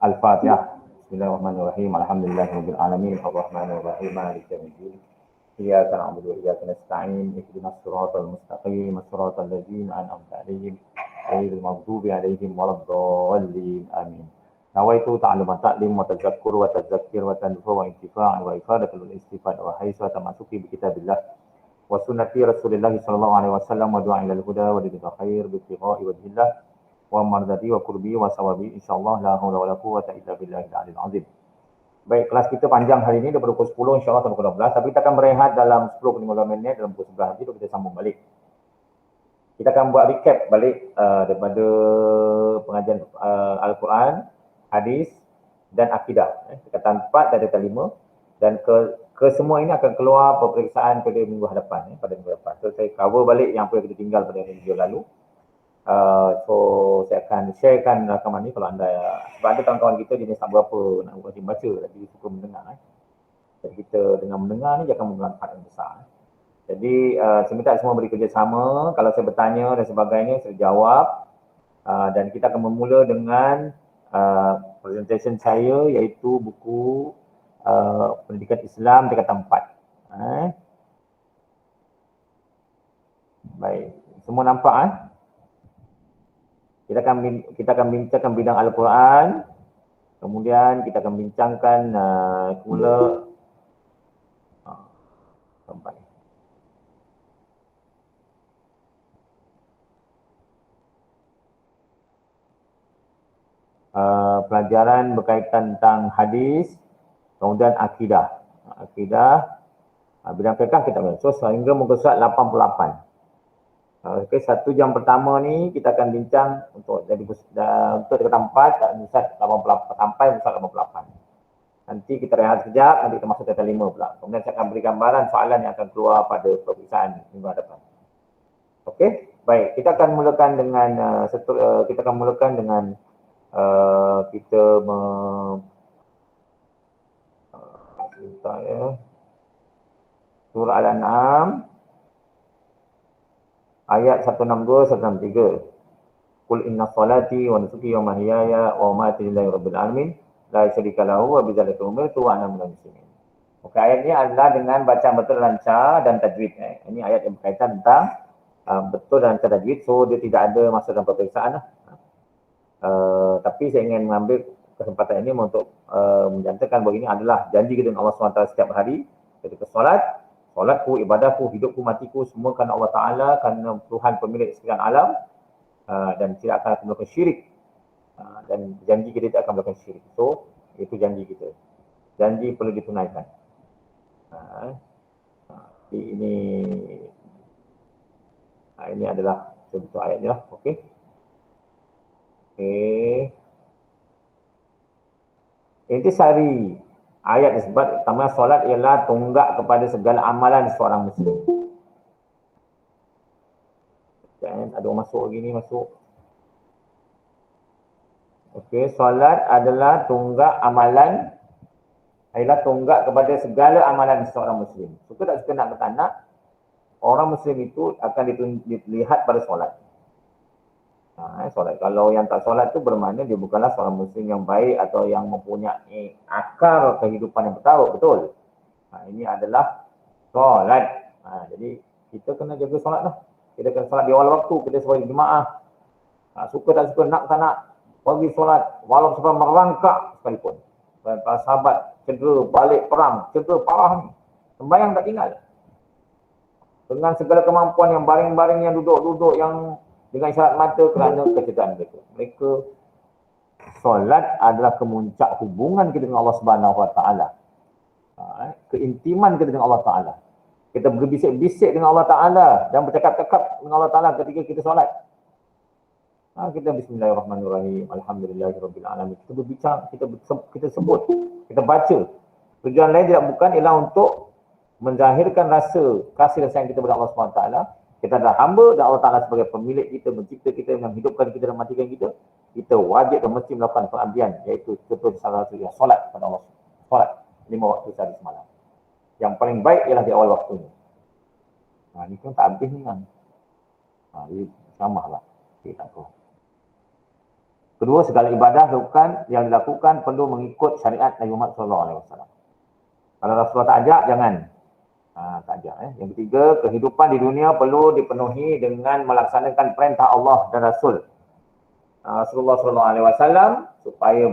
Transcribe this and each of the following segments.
Al-Fatihah. Bismillahirrahmanirrahim. Alhamdulillahirabbil alamin. Arrahmanirrahim. Maliki yaumiddin. Iyyaka na'budu wa iyyaka nasta'in. Ihdinas siratal mustaqim. Siratal ladzina an'amta 'alaihim ghairil maghdubi 'alaihim waladdallin. Amin. Nawaitu ta'alluman ta'lim wa tadhakkur wa tadzakkir wa tanfa wa intifa' wa ifadatul istifad wa haitsu tamasuki bi kitabillah wa sunnati Rasulillah sallallahu alaihi wasallam wa du'a ilal huda wa lidil khair bi ittiba'i wajhillah wa mardati wa qurbi wa sawabi insyaallah la haula wala quwwata illa billahil aliyil azim. Baik, kelas kita panjang hari ini daripada pukul 10 insyaallah sampai pukul 12, tapi kita akan berehat dalam 10 ke 15 minit dalam pukul 11 nanti kita sambung balik. Kita akan buat recap balik daripada pengajian Al-Quran, hadis dan akidah. Tingkatan 4 dan tingkatan 5 dan ke semua ini akan keluar peperiksaan pada minggu hadapan, pada minggu depan. So saya cover balik yang apa yang kita tinggal pada minggu lalu. So saya akan sharekan rakaman ni kalau anda, sebab ada kawan-kawan kita jenis tak berapa nak wajib baca, tapi suka mendengar. Jadi kita dengan mendengar ni dia akan bermanfaat yang besar. Jadi saya minta semua beri kerjasama. Kalau saya bertanya dan sebagainya, saya jawab. Dan kita akan memula dengan presentation saya, iaitu buku Pendidikan Islam tingkatan 4. Baik, semua nampak? Kita akan bincangkan bidang Al-Quran. Kemudian kita akan bincangkan pula sampai pelajaran berkaitan tentang hadis, kemudian akidah. Bidang fiqh kita baca sehingga muka surat 88. Okey, 1 jam pertama ni kita akan bincang untuk tingkatan 4 dan muka 88 sampai muka 88. Nanti kita rehat sekejap, nanti kita masuk tingkatan 5 pula. Kemudian saya akan beri gambaran soalan yang akan keluar pada peperiksaan minggu hadapan. Okey, baik, kita akan mulakan dengan Surah Al-An'am ayat 162 163. Qul inna salati wa nusuki wa mahyaya wa mamati lillahi rabbil alamin la syarika lahu wa bidzalika umirtu wa ana minal muslimin. Okey, ayat ini adalah dengan bacaan betul lancar dan tajwid. Ini ayat yang berkaitan tentang betul dan lancar tajwid, so dia tidak ada masa dalam peperiksaan. Tapi saya ingin mengambil kesempatan ini untuk menjantakan bahawa ini adalah janji kita dengan Allah SWT setiap hari ketika solatku, ibadahku, hidupku, matiku, semua kerana Allah Ta'ala, kerana Tuhan pemilik sekalian alam, dan tidak akan melakukan syirik, dan janji kita tidak akan melakukan syirik. So itu janji kita, janji perlu ditunaikan. Ini adalah bentuk ayatnya lah. Okey. Intisari ayat disebut pertama, solat ialah tonggak kepada segala amalan seorang muslim. Ada orang masuk lagi ni, masuk. Okey, solat adalah tonggak amalan, ialah tonggak kepada segala amalan seorang muslim. Suka tak suka nak kata nak, orang muslim itu akan dilihat pada solat. Solat. Kalau yang tak solat tu bermakna dia bukanlah seorang muslim yang baik atau yang mempunyai akar kehidupan yang betul. Ini adalah solat. Jadi kita kena jaga solat lah. Kita kena solat di awal waktu, kita sebagai jemaah. Suka tak suka, nak tak nak, pergi solat walaupun sampai merangkak sekalipun. Para sahabat cedera balik perang, cedera parah ni, sembahyang tak tinggal. Dengan segala kemampuan yang baring-baring, yang duduk-duduk, yang dengan isyarat mata kerana kecederaan mereka. Mereka solat adalah kemuncak hubungan kita dengan Allah Subhanahu Wa Taala. Keintiman kita dengan Allah Taala. Kita berbisik-bisik dengan Allah Taala dan bercakap-cakap dengan Allah Taala ketika kita solat. Kita bismillahirrahmanirrahim, alhamdulillahirabbil alamin. Kita berbicara, kita sebut, kita baca. Tujuan lain tidak bukan ialah untuk menzahirkan rasa kasih dan sayang kita kepada Allah Subhanahu Wa Taala. Kita adalah hamba dan Allah Ta'ala sebagai pemilik kita, mencipta kita, menghidupkan kita dan matikan kita. Kita wajib dan mesti melakukan pengabdian, iaitu contoh salah satu solat kepada Allah. Solat 5 waktu sehari semalam. Yang paling baik ialah di awal waktunya. Ini pun tak habis ni kan. Ini sama lah. Okay, tak apa. Kedua, segala ibadah yang dilakukan perlu mengikut syariat Nabi Muhammad SAW. Kalau Rasulullah tak ajak, jangan. Tak ajak. Yang ketiga, kehidupan di dunia perlu dipenuhi dengan melaksanakan perintah Allah dan Rasul Rasulullah SAW supaya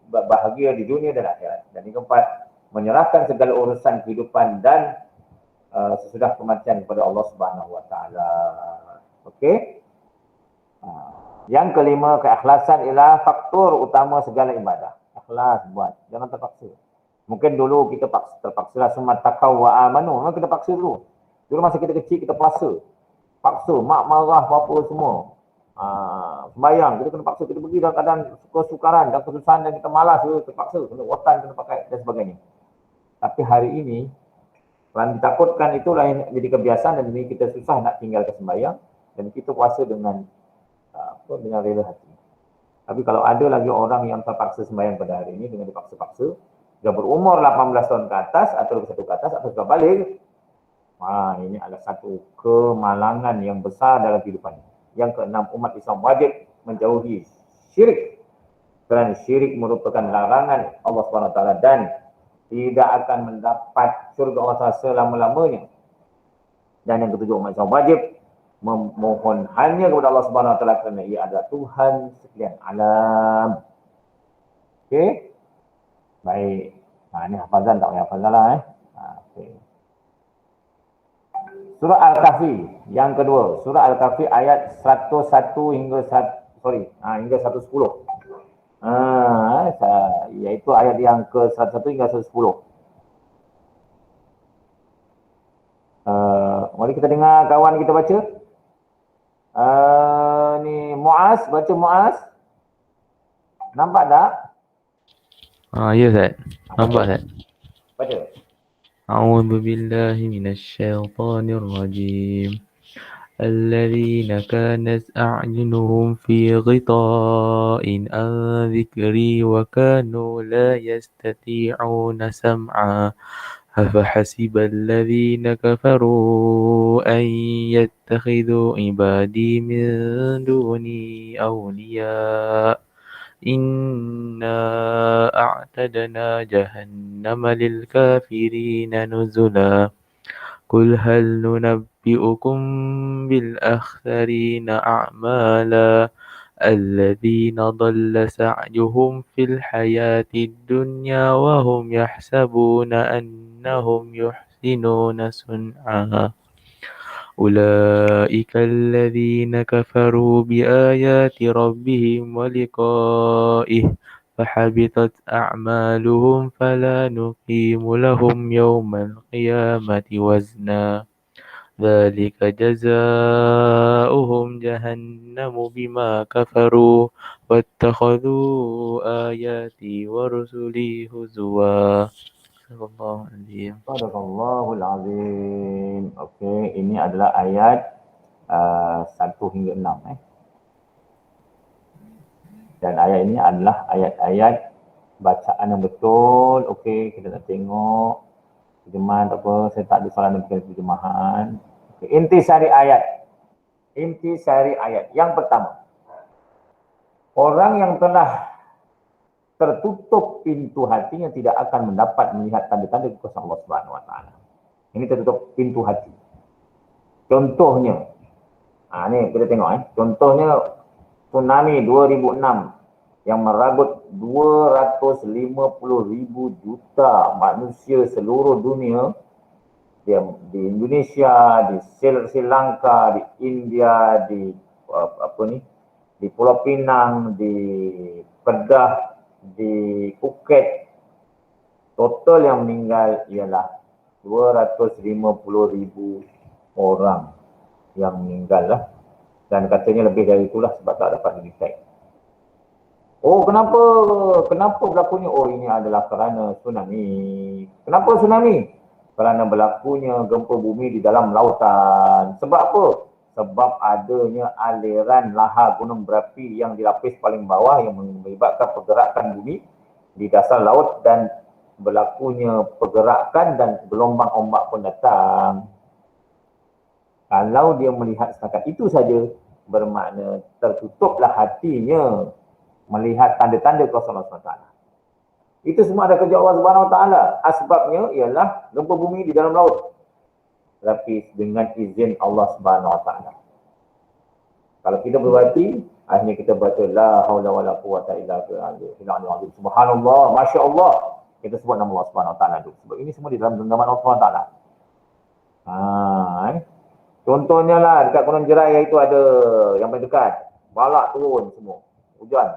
bahagia di dunia dan akhirat. Dan yang keempat, menyerahkan segala urusan kehidupan dan sesudah kematian kepada Allah Subhanahu Wa Taala. Okey. Yang kelima, keikhlasan ialah faktor utama segala ibadah. Ikhlas buat, jangan terpaksa. Mungkin dulu kita terpaksa semua taqaw wa amanu, memang kita paksa dulu. Dulu masa kita kecil kita paksa, mak marah apa semua. Sembayang, kita kena paksa, kita pergi dalam keadaan kesukaran dan kesusahan dan kita malas, terpaksa, kena watan, kena pakai dan sebagainya. Tapi hari ini, kalau ditakutkan itulah yang jadi kebiasaan dan ini kita susah nak tinggalkan sembayang dan kita puasa dengan rela hati. Tapi kalau ada lagi orang yang terpaksa sembayang pada hari ini dengan dipaksa-paksa, dia berumur 18 tahun ke atas atau 21 ke atas atau sudah balik, ini adalah satu kemalangan yang besar dalam kehidupan. Yang keenam, umat Islam wajib menjauhi syirik. Kerana syirik merupakan larangan Allah SWT dan tidak akan mendapat syurga Allah selama-lamanya. Dan yang ketujuh, umat Islam wajib memohon hanya kepada Allah SWT kerana ia adalah Tuhan sekalian alam. Okey? Baik. Ini hafazan tak payah hafazan lah. Okey. Surah Al-Kahfi yang kedua, surah Al-Kahfi ayat 101 hingga 110. Iaitu ayat yang ke-101 hingga 110. Mari kita dengar kawan kita baca. Ni Muaz, baca Muaz. Nampak tak? Ya Ustaz. Nampak Ustaz. Baca. أعوذ بالله من الشيطان الرجيم الذين كانت أعينهم في غطاء عن ذكري وكانوا لا يستطيعون سمعا أفحسب الذين كفروا أن يتخذوا عبادي من دوني أولياء إنا أعتدنا جهنم للكافرين نزلا قل هل ننبئكم بالأخسرين أعمالا الذين ضل سعيهم في الحياة الدنيا وهم يحسبون أنهم يحسنون صنعا أولئك الذين كفروا بآيات ربهم ولقائه فحبطت أعمالهم فلا نقيم لهم يوم القيامة وزنا ذلك جزاؤهم جهنم بما كفروا واتخذوا آياتي ورسلي هزوا. Sadaqallahul Azim. Okey, ini adalah ayat 1 hingga 6. Dan ayat ini adalah ayat-ayat bacaan yang betul. Okey, kita nak tengok terjemahan tak apa. Saya tak ada soalan dengan terjemahan. Okay. Intisari ayat. Yang pertama, orang yang telah tertutup pintu hatinya tidak akan mendapat melihat tanda-tanda kekuasaan Allah Subhanahu Wa Taala. Ini tertutup pintu hati. Contohnya, ni kita tengok contohnya tsunami 2006 yang meragut 250,000 juta manusia seluruh dunia di Indonesia, di Sri Lanka, di India, di di Pulau Pinang, di Kedah, di Phuket. Total yang meninggal ialah 250,000 orang yang meninggal lah. Dan katanya lebih dari itulah sebab tak dapat detect. Kenapa berlakunya? Ini adalah kerana tsunami. Kenapa tsunami? Kerana berlakunya gempa bumi di dalam lautan. Sebab apa? Sebab adanya aliran lahar gunung berapi yang dilapis paling bawah yang menyebabkan pergerakan bumi di dasar laut dan berlakunya pergerakan dan gelombang ombak pun datang. Kalau dia melihat setakat itu saja, bermakna tertutuplah hatinya melihat tanda-tanda kuasa Allah SWT. Itu semua ada kerja Allah Subhanahu Wa Taala. Asbabnya ialah gempa bumi di dalam laut. Tapi dengan izin Allah Subhanahu Wa Taala. Kalau kita berhati, akhirnya kita baca la haula wala quwata illa billah. Subhanallah, masya-Allah. Kita sebut nama Allah Subhanahu Wa Taala dulu. Sebab ini semua di dalam genggaman Allah Subhanahu Wa Taala. Contohnya lah dekat Gunung Jerai itu ada yang paling dekat. Balak turun semua. Hujan.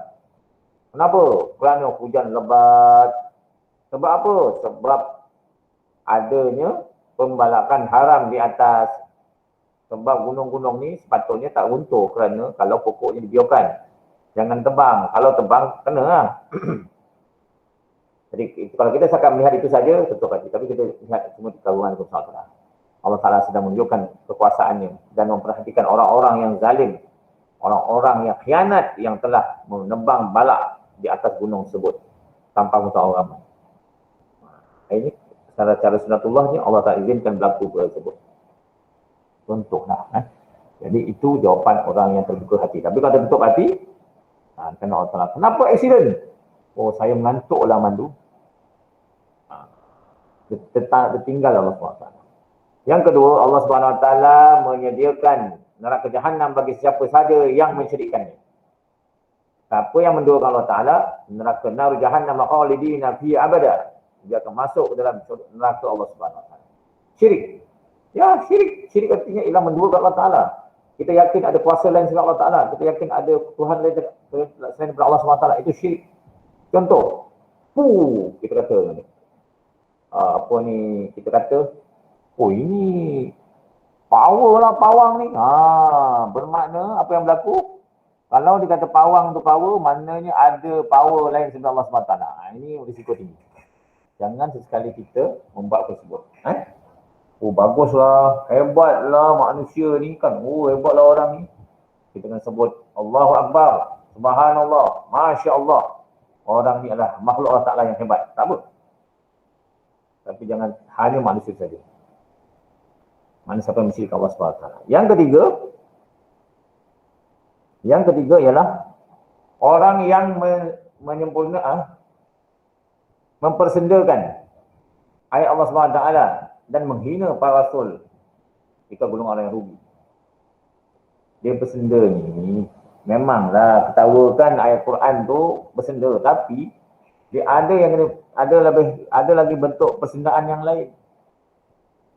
Kenapa? Kerana hujan lebat. Sebab apa? Sebab adanya pembalakan haram di atas. Sebab gunung-gunung ni sepatutnya tak runtuh kerana kalau pokoknya dibiarkan. Jangan tebang. Kalau tebang, kena lah. Jadi kalau kita seakan melihat itu saja, tentu hati. Tapi kita lihat semua kekaguman Allah. Allah Ta'ala sedang menunjukkan kekuasaannya dan memperhatikan orang-orang yang zalim. Orang-orang yang khianat yang telah menebang balak di atas gunung tersebut tanpa mengetahui ramai. Ini cara-cara sunatullahnya Allah tak izinkan berlaku tersebut. Contohlah. Jadi itu jawapan orang yang terbuka hati. Tapi kalau tertutup hati, kena Allah Ta'ala. Kenapa aksiden? Oh, saya mengantuk lah mandu. Tertinggal Allah SWT. Yang kedua, Allah SWT menyediakan neraka jahanam bagi siapa saja yang mensyirikkannya. Siapa yang menduakan Allah Ta'ala, neraka nar jahannam khalidina fiha abada. Dia akan masuk ke dalam neraka Allah Subhanahu Wa Taala. Syirik. Ya, syirik. Syirik artinya ialah menduakan Allah Ta'ala. Kita yakin ada kuasa lain selain Allah Ta'ala. Kita yakin ada Tuhan lain selain daripada Allah Subhanahu Wa Taala. Itu syirik. Contoh. Kita kata ni. Kita kata, oh ini power lah pawang ni. Bermakna apa yang berlaku? Kalau dikata pawang tu power, maknanya ada power lain selain Allah SWT. Ini risiko tinggi. Jangan sesekali kita membuat tersebut. Oh baguslah, hebatlah manusia ni kan. Oh hebatlah orang ni. Kita kena sebut Allahu Akbar, Subhanallah, Masya Allah. Orang ni adalah makhluk Allah Ta'ala yang hebat. Tak apa. Tapi jangan hanya manusia saja. Mana siapa yang mensyirikkan Allah SWT. Yang ketiga ialah orang yang mempersendakan ayat Allah SWT dan menghina para rasul. Jika golongan orang yang rugi. Dia bersenda ni, memanglah ketawakan ayat Quran tu bersenda, tapi dia ada lagi bentuk persendaan yang lain.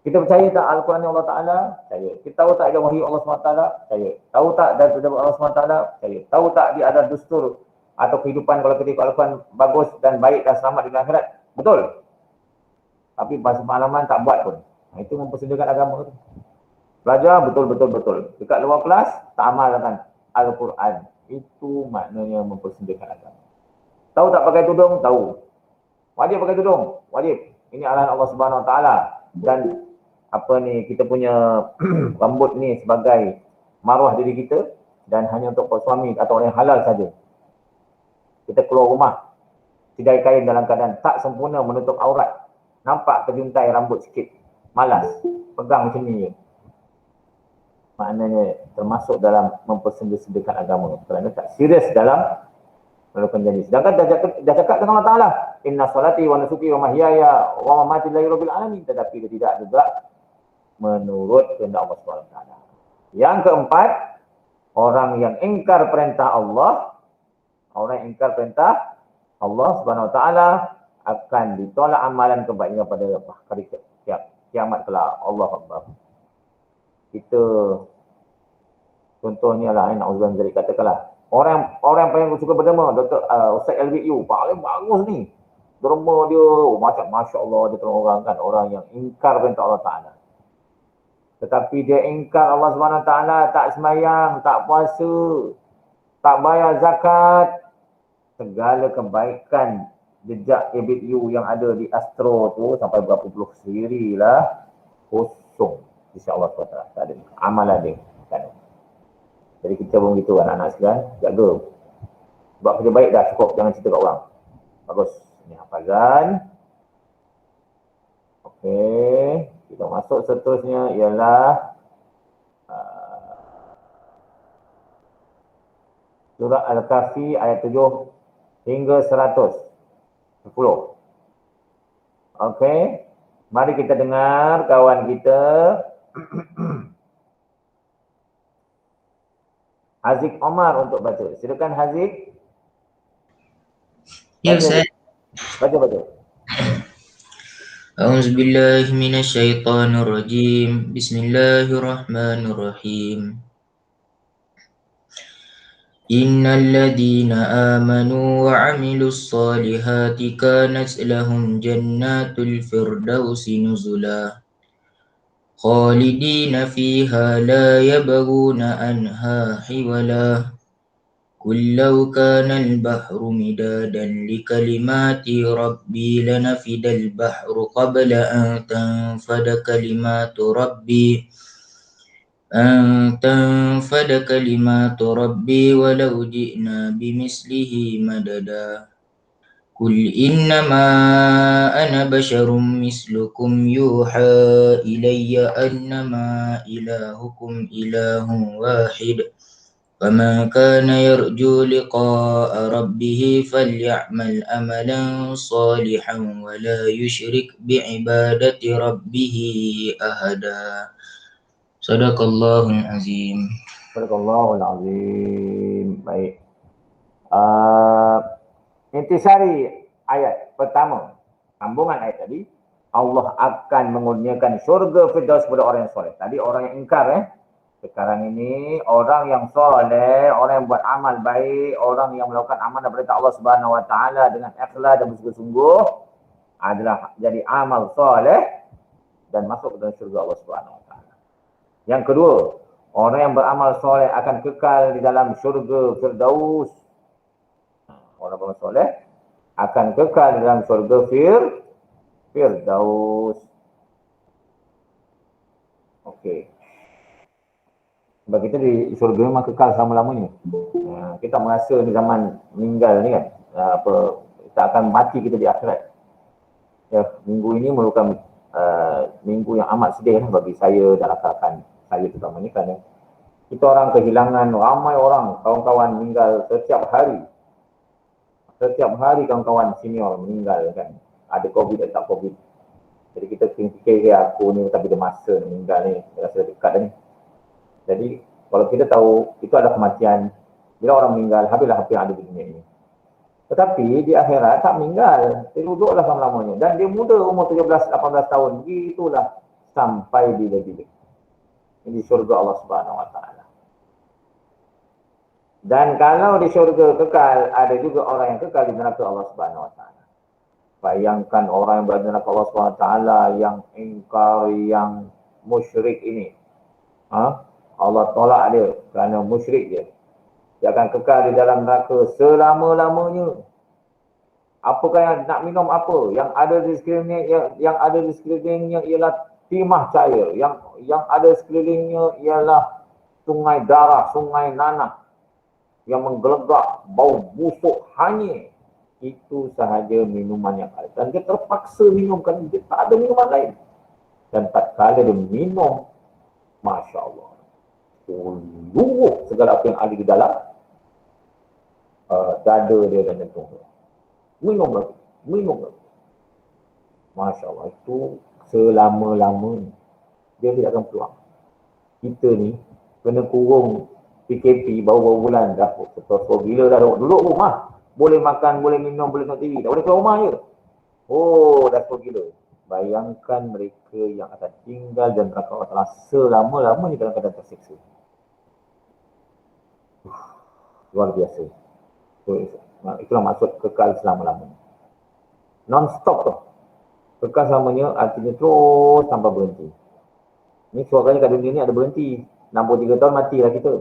Kita percaya tak Al-Quran Allah Ta'ala? Percaya. Kita tahu tak ada wahyu Allah SWT? Percaya. Tahu tak ada Allah SWT? Percaya. Tahu tak dia ada dustur atau kehidupan kalau kita ikut Al-Quran bagus dan baik dan selamat di akhirat? Betul. Tapi bahasa pengalaman tak buat pun. Itu mempersendakan agama tu. Belajar betul. Dekat luar kelas, tak amalkan Al-Quran. Itu maknanya mempersendakan agama. Tahu tak pakai tudung? Tahu. Wajib pakai tudung? Wajib. Ini arahan Allah Subhanahu Wa Taala. Dan kita punya rambut ni sebagai maruah diri kita dan hanya untuk suami atau orang yang halal saja. Kita keluar rumah sidai kain dalam keadaan tak sempurna menutup aurat. Nampak kejuntai rambut sikit. Malas. Pegang macam ni je. Maknanya termasuk dalam mempersendakan agama. Kerana tak serius dalam melakukan janji. Sedangkan dah cakap dengan Allah Ta'ala. Inna salati wa nusuki wa mahyaya wa mamati lillahi rabbil alamin. Tetapi dia tidak juga menurut kehendak Allah SWT. Yang keempat, orang yang ingkar perintah Allah, orang yang ingkar perintah Allah SWT akan ditolak amalan kebaikan pada hari kiamat kelak. Allah Akbar. Kita contohnya lah, na'udzubillah dari katakanlah orang yang paling suka berderma, Dr. Ustaz LBU, paling bagus ni. Derma dia, macam Masya Allah, dia tolong orang kan, orang yang ingkar perintah Allah Ta'ala. Tetapi dia ingkar Allah SWT, tak sembahyang, tak puasa, tak bayar zakat. Segala kebaikan jejak LBU yang ada di Astro tu, sampai berapa puluh siri lah, kosong. InsyaAllah SWT, tak ada. Amalan dia, tak ada. Jadi kita pun begitu anak-anak sekalian, jaga. Buat kerja baik dah cukup, jangan cerita kat orang. Bagus. Ini hafazan. Okey, kita masuk seterusnya ialah Surah Al-Kahfi ayat 7 hingga 110. Okey. Mari kita dengar kawan kita Haziq Omar untuk baca. Silakan Haziq. Ya Baca. Ustaz. Baca. A'udzubillahi minasyaitonirrajim. Bismillahirrahmanirrahim. Innal ladzina amanu wa 'amilus solihati kanat lahum jannatul firdausi nuzula. Khalidina fiha la yabghuna anha hiwala. قل لو كان البحر مدادا لكلمات ربي لنفد البحر قبل أن تنفد كلمات ربي ولو جئنا بمثله مددا قل إنما أنا بشر مثلكم يوحى إلي أنما إلهكم إله واحد فمن كان يرجو لقاء ربه فليعمل عملا صالحا ولا يشرك بعبادة ربه أحدا. Sadaqallahul azim. Sadaqallahul azim. Baik. Intisari ayat pertama, sambungan ayat tadi, Allah akan mengurniakan syurga firdaus kepada orang yang soleh. Tadi orang yang ingkar Sekarang ini orang yang soleh, orang yang buat amal baik, orang yang melakukan amanah perintah Allah Subhanahu Wa Taala dengan ikhlas dan bersungguh-sungguh adalah jadi amal soleh dan masuk ke dalam syurga Allah Subhanahu Wa Taala. Yang kedua, orang yang beramal soleh akan kekal di dalam syurga firdaus. Orang beramal soleh akan kekal di dalam syurga firdaus. Okey. Sebab kita di syurga memang kekal selama-lamanya. Kita merasa di zaman meninggal ni kan, kita akan mati kita di akhirat. Ya, minggu ini merupakan minggu yang amat sedih bagi saya dan rakan-rakan saya terutama ni kan. Kita orang kehilangan ramai orang, kawan-kawan meninggal setiap hari. Setiap hari kawan-kawan senior meninggal kan. Ada COVID atau tak COVID. Jadi kita fikir aku ni tapi ada masa meninggal ni, rasa dekat dah ni. Jadi kalau kita tahu itu ada kematian, bila orang meninggal, habislah apa yang ada di dunia ini. Tetapi di akhirat tak meninggal, dia duduklah selama-lamanya. Dan dia muda, umur 17-18 tahun, begitulah sampai bila-bila. Ini syurga Allah Subhanahu Wa Taala. Dan kalau di syurga kekal, ada juga orang yang kekal di neraka Allah Subhanahu Wa Taala. Bayangkan orang yang berada di neraka Allah Subhanahu Wa Taala yang ingkar, yang musyrik ini. Allah tolak dia kerana musyrik dia. Dia akan kekal di dalam neraka selama-lamanya. Apakah yang nak minum apa? Yang ada di sekelilingnya, ialah timah cair. Yang ada sekelilingnya ialah sungai darah, sungai nanah yang menggelegak, bau busuk hanyir. Itu sahaja minuman yang ada. Dan dia terpaksa minum kerana dia tak ada minuman lain. Dan tak kala dia minum, Masya Allah, seluruh segala apa yang ada di dalam dada dia dan jantung dia. Minum lagi. Masya Allah, itu selama-lamanya dia tidak akan keluar. Kita ni kena kurung PKP baru-baru bulan dah. Setelah gila dah duduk rumah. Boleh makan, boleh minum, boleh tengok TV. Tak boleh keluar rumah je. Oh, dah gila. Bayangkan mereka yang akan tinggal dan neraka Allah Ta'ala selama-lamanya dalam keadaan tersiksa. Luar biasa. Itulah maksud kekal selama-lamanya. Non-stop tu. Kekal selamanya artinya terus tanpa berhenti. Ni suaranya kat dunia ni ada berhenti. 63 tahun matilah kita.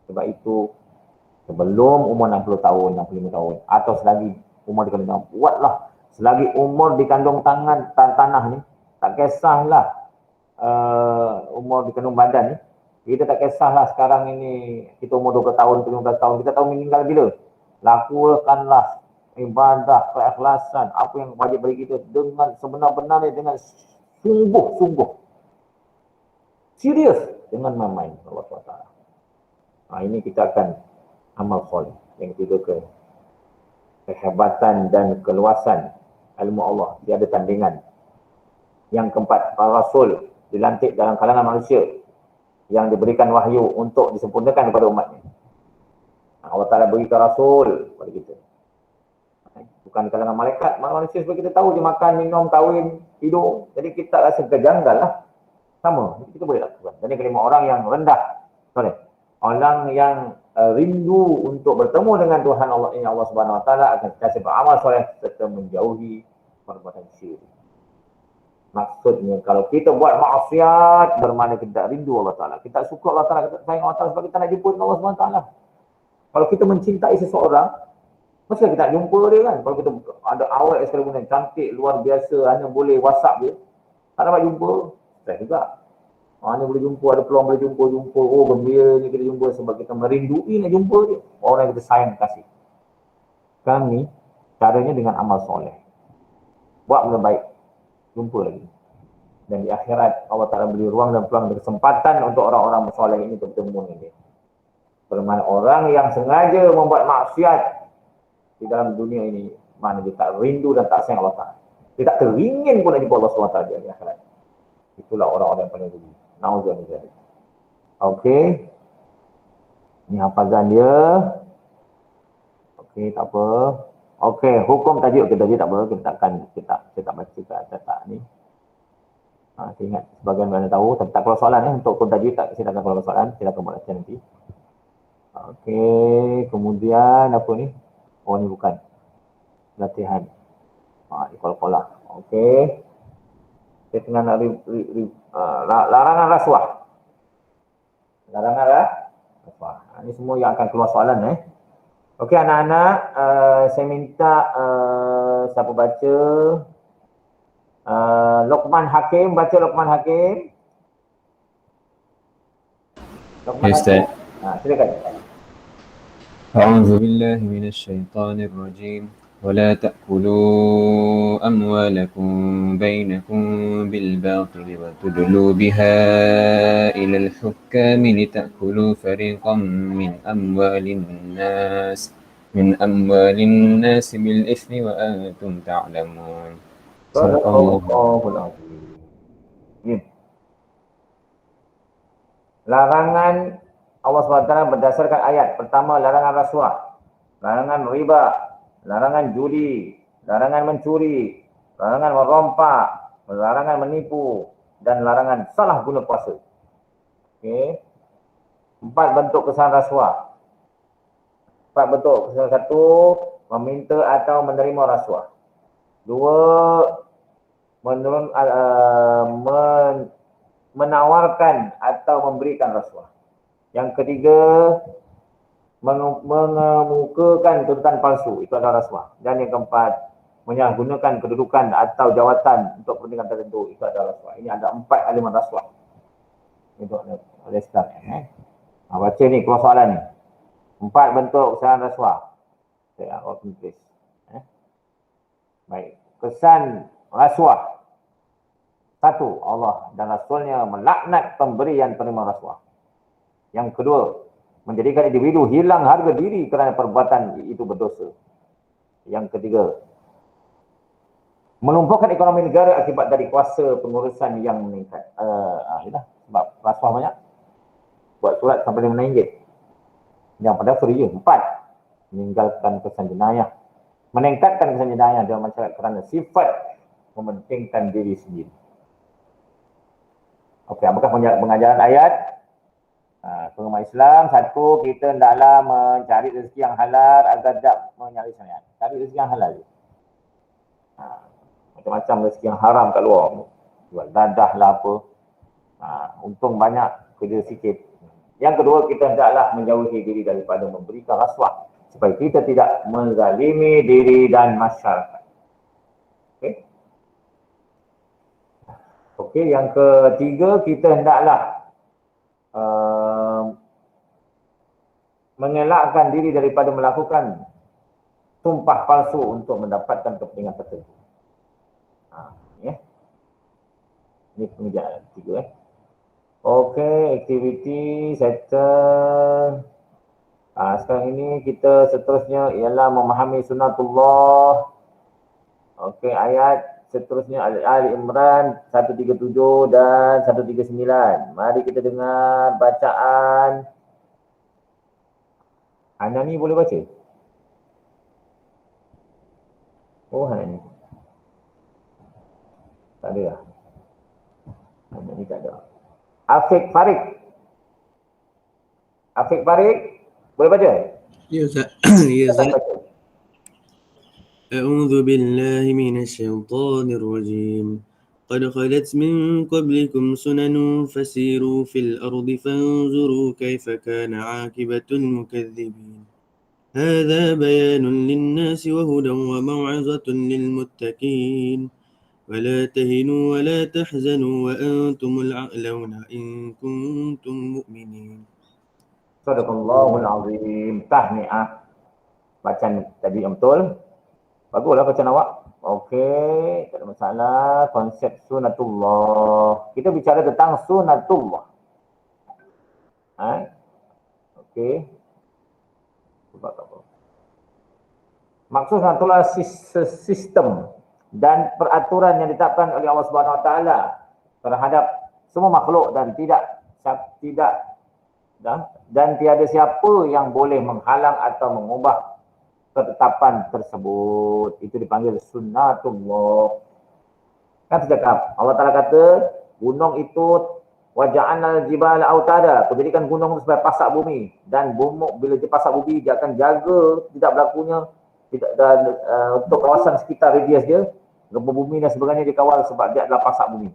Sebab itu sebelum umur 60 tahun, 65 tahun atau selagi umur dikandung, buatlah. Selagi umur dikandung tanah ni, tak kisahlah umur dikandung badan ni. Kita tak kisahlah sekarang ini kita umur 20 tahun, 15 tahun, kita tahu meninggal bila. Lakukanlah ibadah, keikhlasan, apa yang wajib bagi kita dengan sebenar-benarnya, dengan sungguh-sungguh. Serius, dengan main-main Allah SWT. Ini kita akan amal soleh. Yang ketiga, kehebatan dan keluasan ilmu Allah, tiada tandingan. Yang keempat, para rasul dilantik dalam kalangan manusia yang diberikan wahyu untuk disempurnakan kepada umatnya. Allah Ta'ala berikan rasul kepada kita. Bukan di kalangan malaikat. Manusia seperti kita tahu, dia makan, minum, kahwin, tidur. Jadi kita rasa kejanggal lah. Sama, kita boleh lakukan. Dan yang kelima, orang yang rendah. Sorry. Orang yang rindu untuk bertemu dengan Tuhan Allah, ini Allah Subhanahu Wa Ta'ala akan kasih beramal soleh serta menjauhi perbuatan syirik. Maksudnya kalau kita buat maksiat bermakna kita tak rindu Allah Ta'ala. Kita tak suka Allah Ta'ala, kita sayang Allah Ta'ala sebab kita nak jumpa dengan Allah Subhanahu Wa Ta'ala. Kalau kita mencintai seseorang, mesti kita nak jumpa dia kan. Kalau kita ada awal sekali pun cantik, luar biasa, hanya boleh WhatsApp dia, tak dapat jumpa, stres juga. Hanya boleh jumpa, ada peluang boleh jumpa, oh gembiranya kita jumpa sebab kita merindui nak jumpa dia. Orang yang kita sayang, kasih. Sekarang ni, caranya dengan amal soleh. Buat benda baik, jumpa lagi. Dan di akhirat, Allah Ta'ala beri ruang dan peluang dan kesempatan untuk orang-orang soleh ini bertemu dengan dia. Bermakna orang yang sengaja membuat maksiat di dalam dunia ini, mana dia tak rindu dan tak sayang Allah Ta'ala. Dia tak teringin pun nak jumpa Allah SWT di akhirat. Itulah orang-orang yang paling rugi. Na'udzubillah. Okey. Ini hafazan dia. Okey, tak apa. Okey, hukum tajuk kita tak apa. Kita tak baca kat tak ni. Saya ingat sebagian mana tahu, tapi tak keluar soalan untuk hukum tajuk tak, saya tak akan keluar soalan. Silakan buat latihan nanti. Okey, kemudian apa ni? Oh, ni bukan. Latihan. Ikol-kolah. Okey. Saya tengah nak larangan rasuah. Larangan rasuah. Ini semua yang akan keluar soalan Okey anak-anak, saya minta siapa baca Luqman Hakim, baca Luqman Hakim. Luqman Hakim. Silakan. أعوذ بالله من الشيطان الرجيم ولا تأكلوا أموالكم بينكم بالباطل وتدلوا بها إلى الحكام لتأكلوا فريقا من أموال الناس بالإثم وأنتم تعلمون. صدق الله العظيم. Larangan Allah SWT berdasarkan ayat. Pertama, larangan rasuah, larangan riba, larangan judi, larangan mencuri, larangan merompak, larangan menipu, dan larangan salah guna kuasa. Okey. 4 bentuk kesalahan rasuah. 4 bentuk kesalahan. 1, meminta atau menerima rasuah. 2, menawarkan atau memberikan rasuah. Yang ketiga, mengemukakan tuntutan palsu, itu adalah rasuah. Dan yang keempat, menyalahgunakan kedudukan atau jawatan untuk kepentingan tertentu, itu adalah rasuah. Ini ada 4 elemen rasuah. Itu oleh sekarang. Baca ni, keluar soalan ni. 4 bentuk kesalahan rasuah. Saya open place. Baik. Kesan rasuah. 1, Allah dan Rasulnya melaknat pemberi yang penerima rasuah. Yang kedua, menjadikan individu hilang harga diri kerana perbuatan itu berdosa. Yang ketiga, melumpuhkan ekonomi negara akibat dari kuasa pengurusan yang meningkat. Sebab rasuah banyak. Buat surat sampai RM5. Yang pada free je. 4, meninggalkan kesan jenayah. Meningkatkan kesan jenayah dalam masyarakat kerana sifat mementingkan diri sendiri. Okey, apakah pengajaran ayat? Pengumuman Islam, 1, kita hendaklah mencari rezeki yang halal agar tak menyari syariat. Cari rezeki yang halal. Macam-macam rezeki yang haram kat luar. Jual dadah lah apa. Untung banyak, kerja sikit. Yang kedua, kita hendaklah menjauhi diri daripada memberikan rasuah supaya kita tidak menzalimi diri dan masyarakat. Okey. Okey, yang ketiga, kita hendaklah mengelakkan diri daripada melakukan sumpah palsu untuk mendapatkan kepentingan tertentu. Ini pengerjaan 3. Okey, aktiviti settle. Sekarang ini kita seterusnya ialah memahami sunnatullah. Okey, ayat seterusnya Ali Imran 137 dan 139. Mari kita dengar bacaan. Hanani boleh baca? Oh, Hanani. Tak ada lah. Hanani tak ada. Afiq Farid. Afiq Farid, boleh baca? Ya Ustaz. Ya Ustaz. Baca. أعوذ بالله من الشيطان الرجيم قد خلت من قبلكم سنن فسيروا في الأرض فانظروا كيف كان عاقبة المكذبين هذا بيان للناس وهدى وموعظة للمتقين ولا تهنوا ولا تحزنوا وأنتم الأعلون إن كنتم مؤمنين. Sadaqallahul Azim. Tahniah. Bacaan tadi yang betul. Baguslah bacaan awak. Okey, tak ada masalah. Konsep sunatullah. Kita bicara tentang sunatullah. Okey. Sebab apa? Maksud sunatullah sistem dan peraturan yang ditetapkan oleh Allah Subhanahu Wa Taala terhadap semua makhluk dan tiada siapa yang boleh menghalang atau mengubah ketetapan tersebut. Itu dipanggil sunnatullah. Kan sejak Allah Ta'ala kata gunung itu waja'alnal jibala autada, aku jadikan gunung itu sebagai pasak bumi, dan bumuk bila dia pasak bumi dia akan jaga tidak berlakunya untuk kawasan sekitar radius dia, gempa bumi dan sebagainya dikawal sebab dia adalah pasak bumi.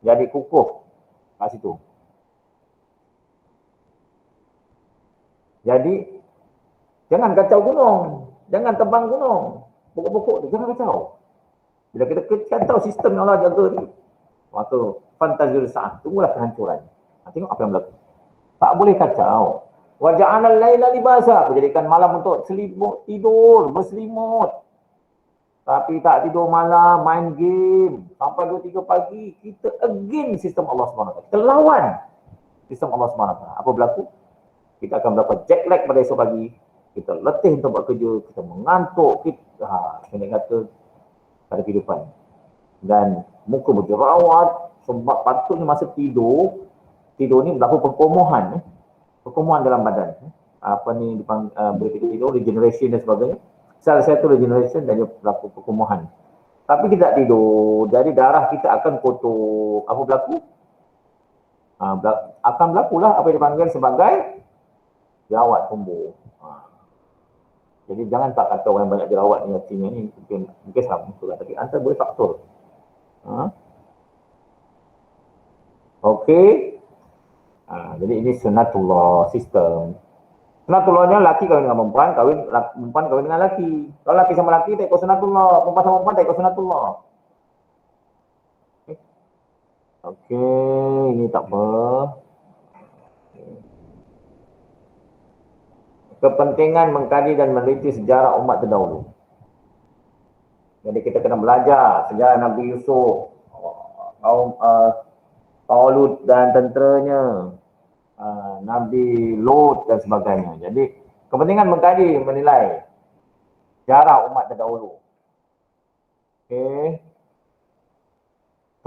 Jadi kukuh kat situ. Jadi jangan kacau gunung, jangan tebang gunung, pokok-pokok tu jangan kacau. Bila kita kacau sistem yang Allah jaga ni, maka fantazil sa'ah, tunggulah kehancuran. Tengok apa yang berlaku. Tak boleh kacau. Wa ja'alal laila libasa, aku jadikan malam untuk selimut, tidur, berselimut. Tapi tak tidur malam, main game sampai 2-3 pagi, kita again sistem Allah SWT. Kita lawan sistem Allah SWT. Apa berlaku? Kita akan mendapat jet lag pada esok pagi. Kita letih untuk buat kerja, kita mengantuk, kita kata pada kehidupan. Dan muka berjerawat sebab patutnya masa tidur ni berlaku perkumuhan, perkumuhan dalam badan. Apa ni bila kita tidur, regeneration dan sebagainya. Salah satu regeneration dan dia berlaku perkumuhan. Tapi kita tak tidur, jadi darah kita akan kotor. Apa berlaku? Akan berlakulah apa yang dipanggil sebagai jerawat tumbuh. Jadi jangan tak kata orang banyak jerawat ni artinya ni mungkin sama juga, tapi antara boleh faktor. Okey. Jadi ini sunnatullah sistem. Sunnatullahnya laki kahwin dengan perempuan kahwin dengan laki. Kalau laki sama laki tak ikut sunnatullah, perempuan sama perempuan tak ikut sunnatullah. Okey, ini tak apa. Kepentingan mengkaji dan meneliti sejarah umat terdahulu. Jadi kita kena belajar sejarah Nabi Yusuf, kaum Talut dan tenteranya, Nabi Lot dan sebagainya. Jadi kepentingan mengkaji, menilai sejarah umat terdahulu. Okey.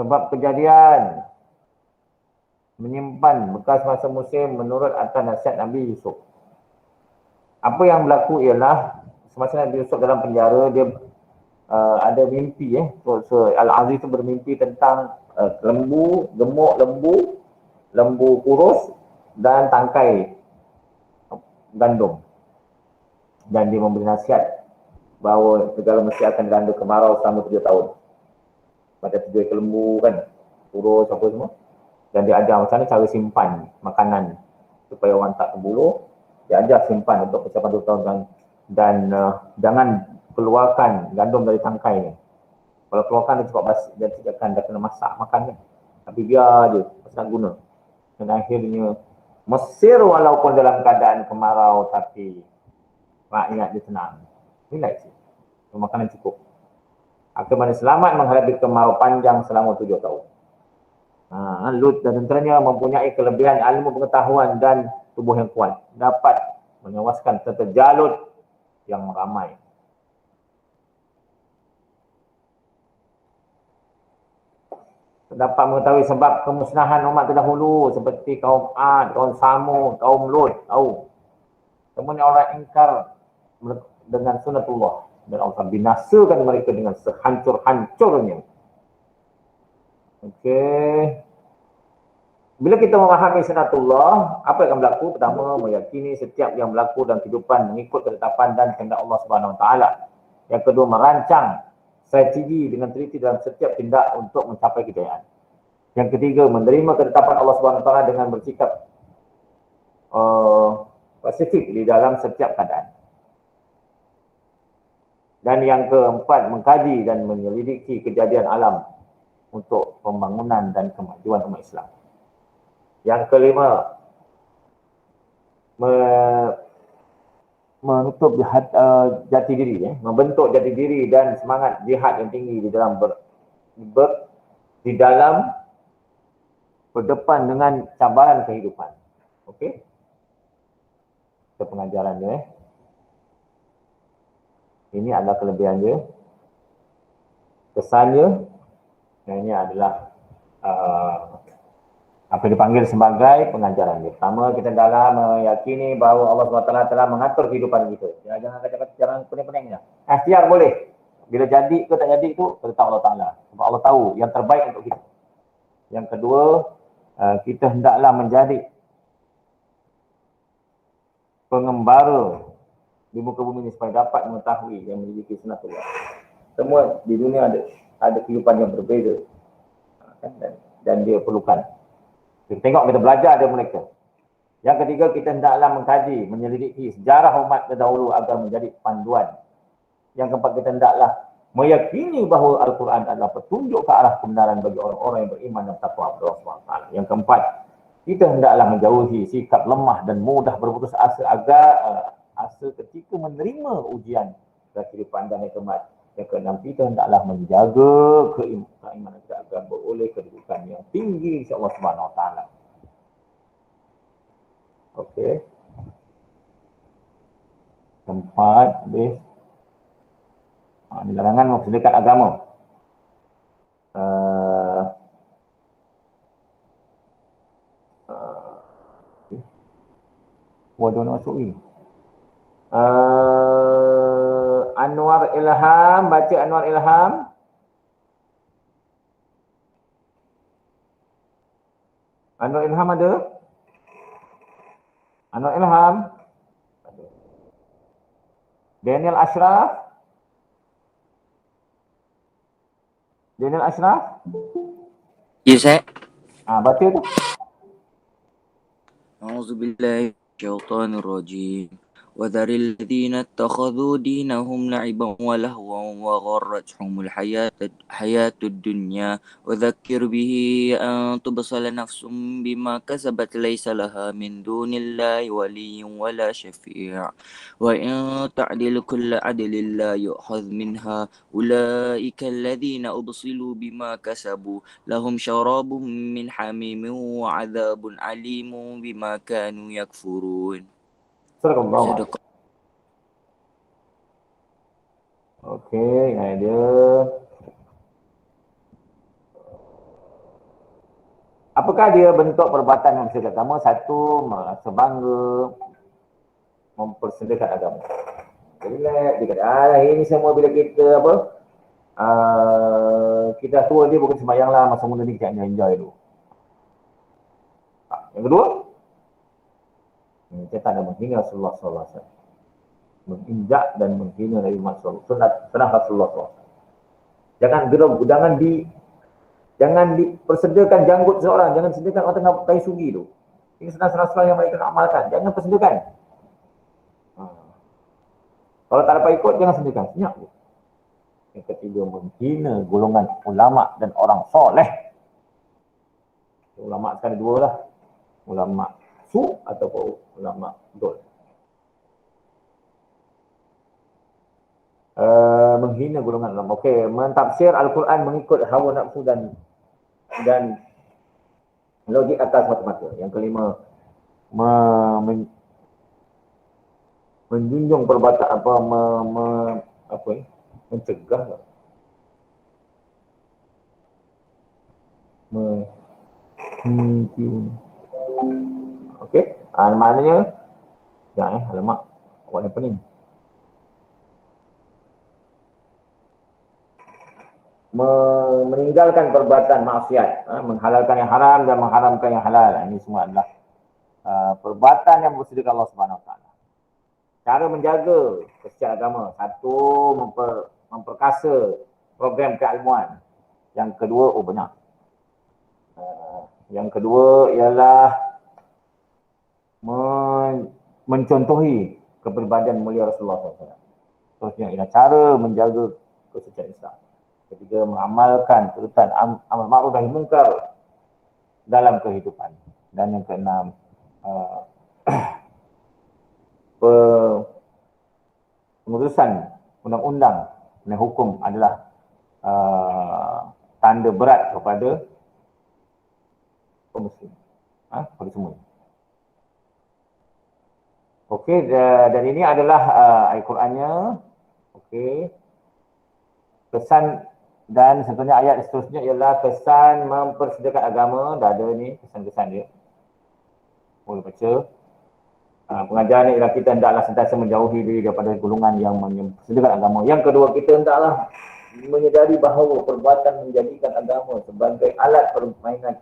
Sebab kejadian menyimpan bekas masa musim menurut atas nasihat Nabi Yusuf. Apa yang berlaku ialah semasa Nabi Yusuf dalam penjara, dia ada mimpi. Al-Aziz itu bermimpi tentang lembu, gemuk lembu kurus dan tangkai gandum. Dan dia memberi nasihat bahawa segala mesti akan dilanda kemarau selama 7 tahun. Macam 7 ekor lembu kan, kurus apa semua. Dan dia ajar macam mana cara simpan makanan supaya orang tak terbuluh. Dia ajar simpan untuk persiapan 2 tahun dan jangan keluarkan gandum dari tangkai ni. Kalau keluarkan dia cepat basi, dia tidak akan dah kena masak makan kan. Tapi biar je, pasal guna. Dan akhirnya Mesir walaupun dalam keadaan kemarau tapi rakyat dia tenang. Relax je. Makanan cukup. Akhirnya selamat menghadapi kemarau panjang selama 7 tahun. Lut dan tenteranya mempunyai kelebihan ilmu pengetahuan dan tubuh yang kuat, dapat menewaskan terjalut yang ramai. Dapat mengetahui sebab kemusnahan umat terdahulu seperti kaum Ad, kaum Samud, kaum Lut, tahu. Semuanya orang ingkar dengan sunatullah dan Allah binasakan mereka dengan sehancur-hancurnya. Okey. Bila kita memahami sunatullah, apa yang akan berlaku? Pertama, meyakini setiap yang berlaku dalam kehidupan mengikut ketetapan dan kehendak Allah Subhanahu Wa Taala. Yang kedua, merancang strategi dengan teliti dalam setiap tindak untuk mencapai kejayaan. Yang ketiga, menerima ketetapan Allah Subhanahu Wa Taala dengan bersikap pasifik di dalam setiap keadaan. Dan yang keempat, mengkaji dan menyelidiki kejadian alam untuk pembangunan dan kemajuan umat Islam. Yang kelima, menutup jati diri, membentuk jati diri dan semangat jihad yang tinggi di dalam berdepan dengan cabaran kehidupan. Okey. Itu pengajaran dia. Ini adalah kelebihan dia. Kesannya, ini adalah apa yang dipanggil sebagai pengajaran dia. Pertama, kita dalam meyakini bahawa Allah SWT telah mengatur kehidupan kita. Jangan kata-kata jangan pening-peningnya. Ikhtiar boleh. Bila jadi ke tak jadi itu, terletak Allah Ta'ala. Sebab Allah tahu yang terbaik untuk kita. Yang kedua, kita hendaklah menjadi pengembara di muka bumi ini supaya dapat mengetahui yang memiliki sunatullah. Semua di dunia ada kehidupan yang berbeza. Dan dia perlukan. Kita tengok, kita belajar dari mereka. Yang ketiga, kita hendaklah mengkaji, menyelidiki sejarah umat terdahulu agar menjadi panduan. Yang keempat, kita hendaklah meyakini bahawa Al-Quran adalah petunjuk ke arah kebenaran bagi orang-orang yang beriman dan takwa kepada Allah SWT. Yang keempat, kita hendaklah menjauhi sikap lemah dan mudah berputus asa asa ketika menerima ujian dari kehidupan dan nikmat. Yang keenam, kita hendaklah menjaga keimanan kita agar beroleh kedudukan yang tinggi insya-Allah Subhanahu Wa Taala. Okey. Tempat habis. Ini larangan mempersedekat agama. Waduh, masuk ni. Anwar Ilham, baca Anwar Ilham. Anwar Ilham ada? Anwar Ilham. Daniel Ashraf. Daniel Ashraf. Ya, Syekh. Baca tu. A'udzubillahi minasyaitonirrajim. وذر الذين اتخذوا دينهم لعبا ولهوا وغرتهم الحياة الدنيا وذكر به أن تبصل نفس بما كسبت ليس لها من دون الله ولي ولا شفيع وإن تعدل كل عدل لا يؤخذ منها أولئك الذين أبصلوا بما كسبوا لهم شراب من حميم وعذاب عليم بما كانوا يكفرون. Sedekah. Okey, ini dia. Apakah dia bentuk perbuatan yang bersifat agama? Satu, merasa bangga, mempersedekahkan agama. Relax, dia kata, ini semua bila kita kita tua dia bukan sembahyang lah, masa muda ni kita enjoy dulu. Yang kedua, kita tak ada menghina Rasulullah SAW. Menginjak dan menghina Nabi Muhammad SAW. Sunnah Rasulullah SAW. Jangan dipersediakan janggut seorang. Jangan sediakan orang tengah kain sugi tu. Ini senang-senang yang mereka nak amalkan. Jangan persediakan. Kalau tak dapat ikut, jangan sediakan. Senyap je. Yang ketiga, menghina golongan ulama' dan orang soleh. Ulama' sekali dua lah. Ulama' su ataupun ulama' dol. Menghina golongan ulama. Okey, mentafsir Al-Quran mengikut hawa nafsu dan logik atas mata-mata. Yang kelima, menjunjung perbuatan apa mencegah lah. Okey, maknanya alamak, buat apa ni? Meninggalkan perbuatan maksiat, menghalalkan yang haram dan mengharamkan yang halal. Ini semua adalah perbuatan yang bersedia Allah Subhanahu Wa Taala. Cara menjaga kesucian agama, satu memperkasa program keilmuan. Yang kedua, banyak. Yang kedua ialah mencontohi kepribadian mulia Rasulullah SAW. Terusnya ialah cara menjaga kesucian Islam. Ketiga, mengamalkan tuntutan amal ma'ruf nahi munkar dalam kehidupan. Dan yang keenam, pengurusan undang-undang dan hukum adalah tanda berat kepada kaum muslim, kepada semua. Okey, dan ini adalah ayat Qurannya. Okey, kesan dan seterusnya ayat seterusnya ialah kesan mempersediakan agama. Dah ada ni kesan-kesan dia. Boleh baca. Pengajaran ini ialah kita hendaklah sentiasa menjauhi diri daripada golongan yang mempersediakan agama. Yang kedua, kita hendaklah menyedari bahawa perbuatan menjadikan agama sebagai alat permainan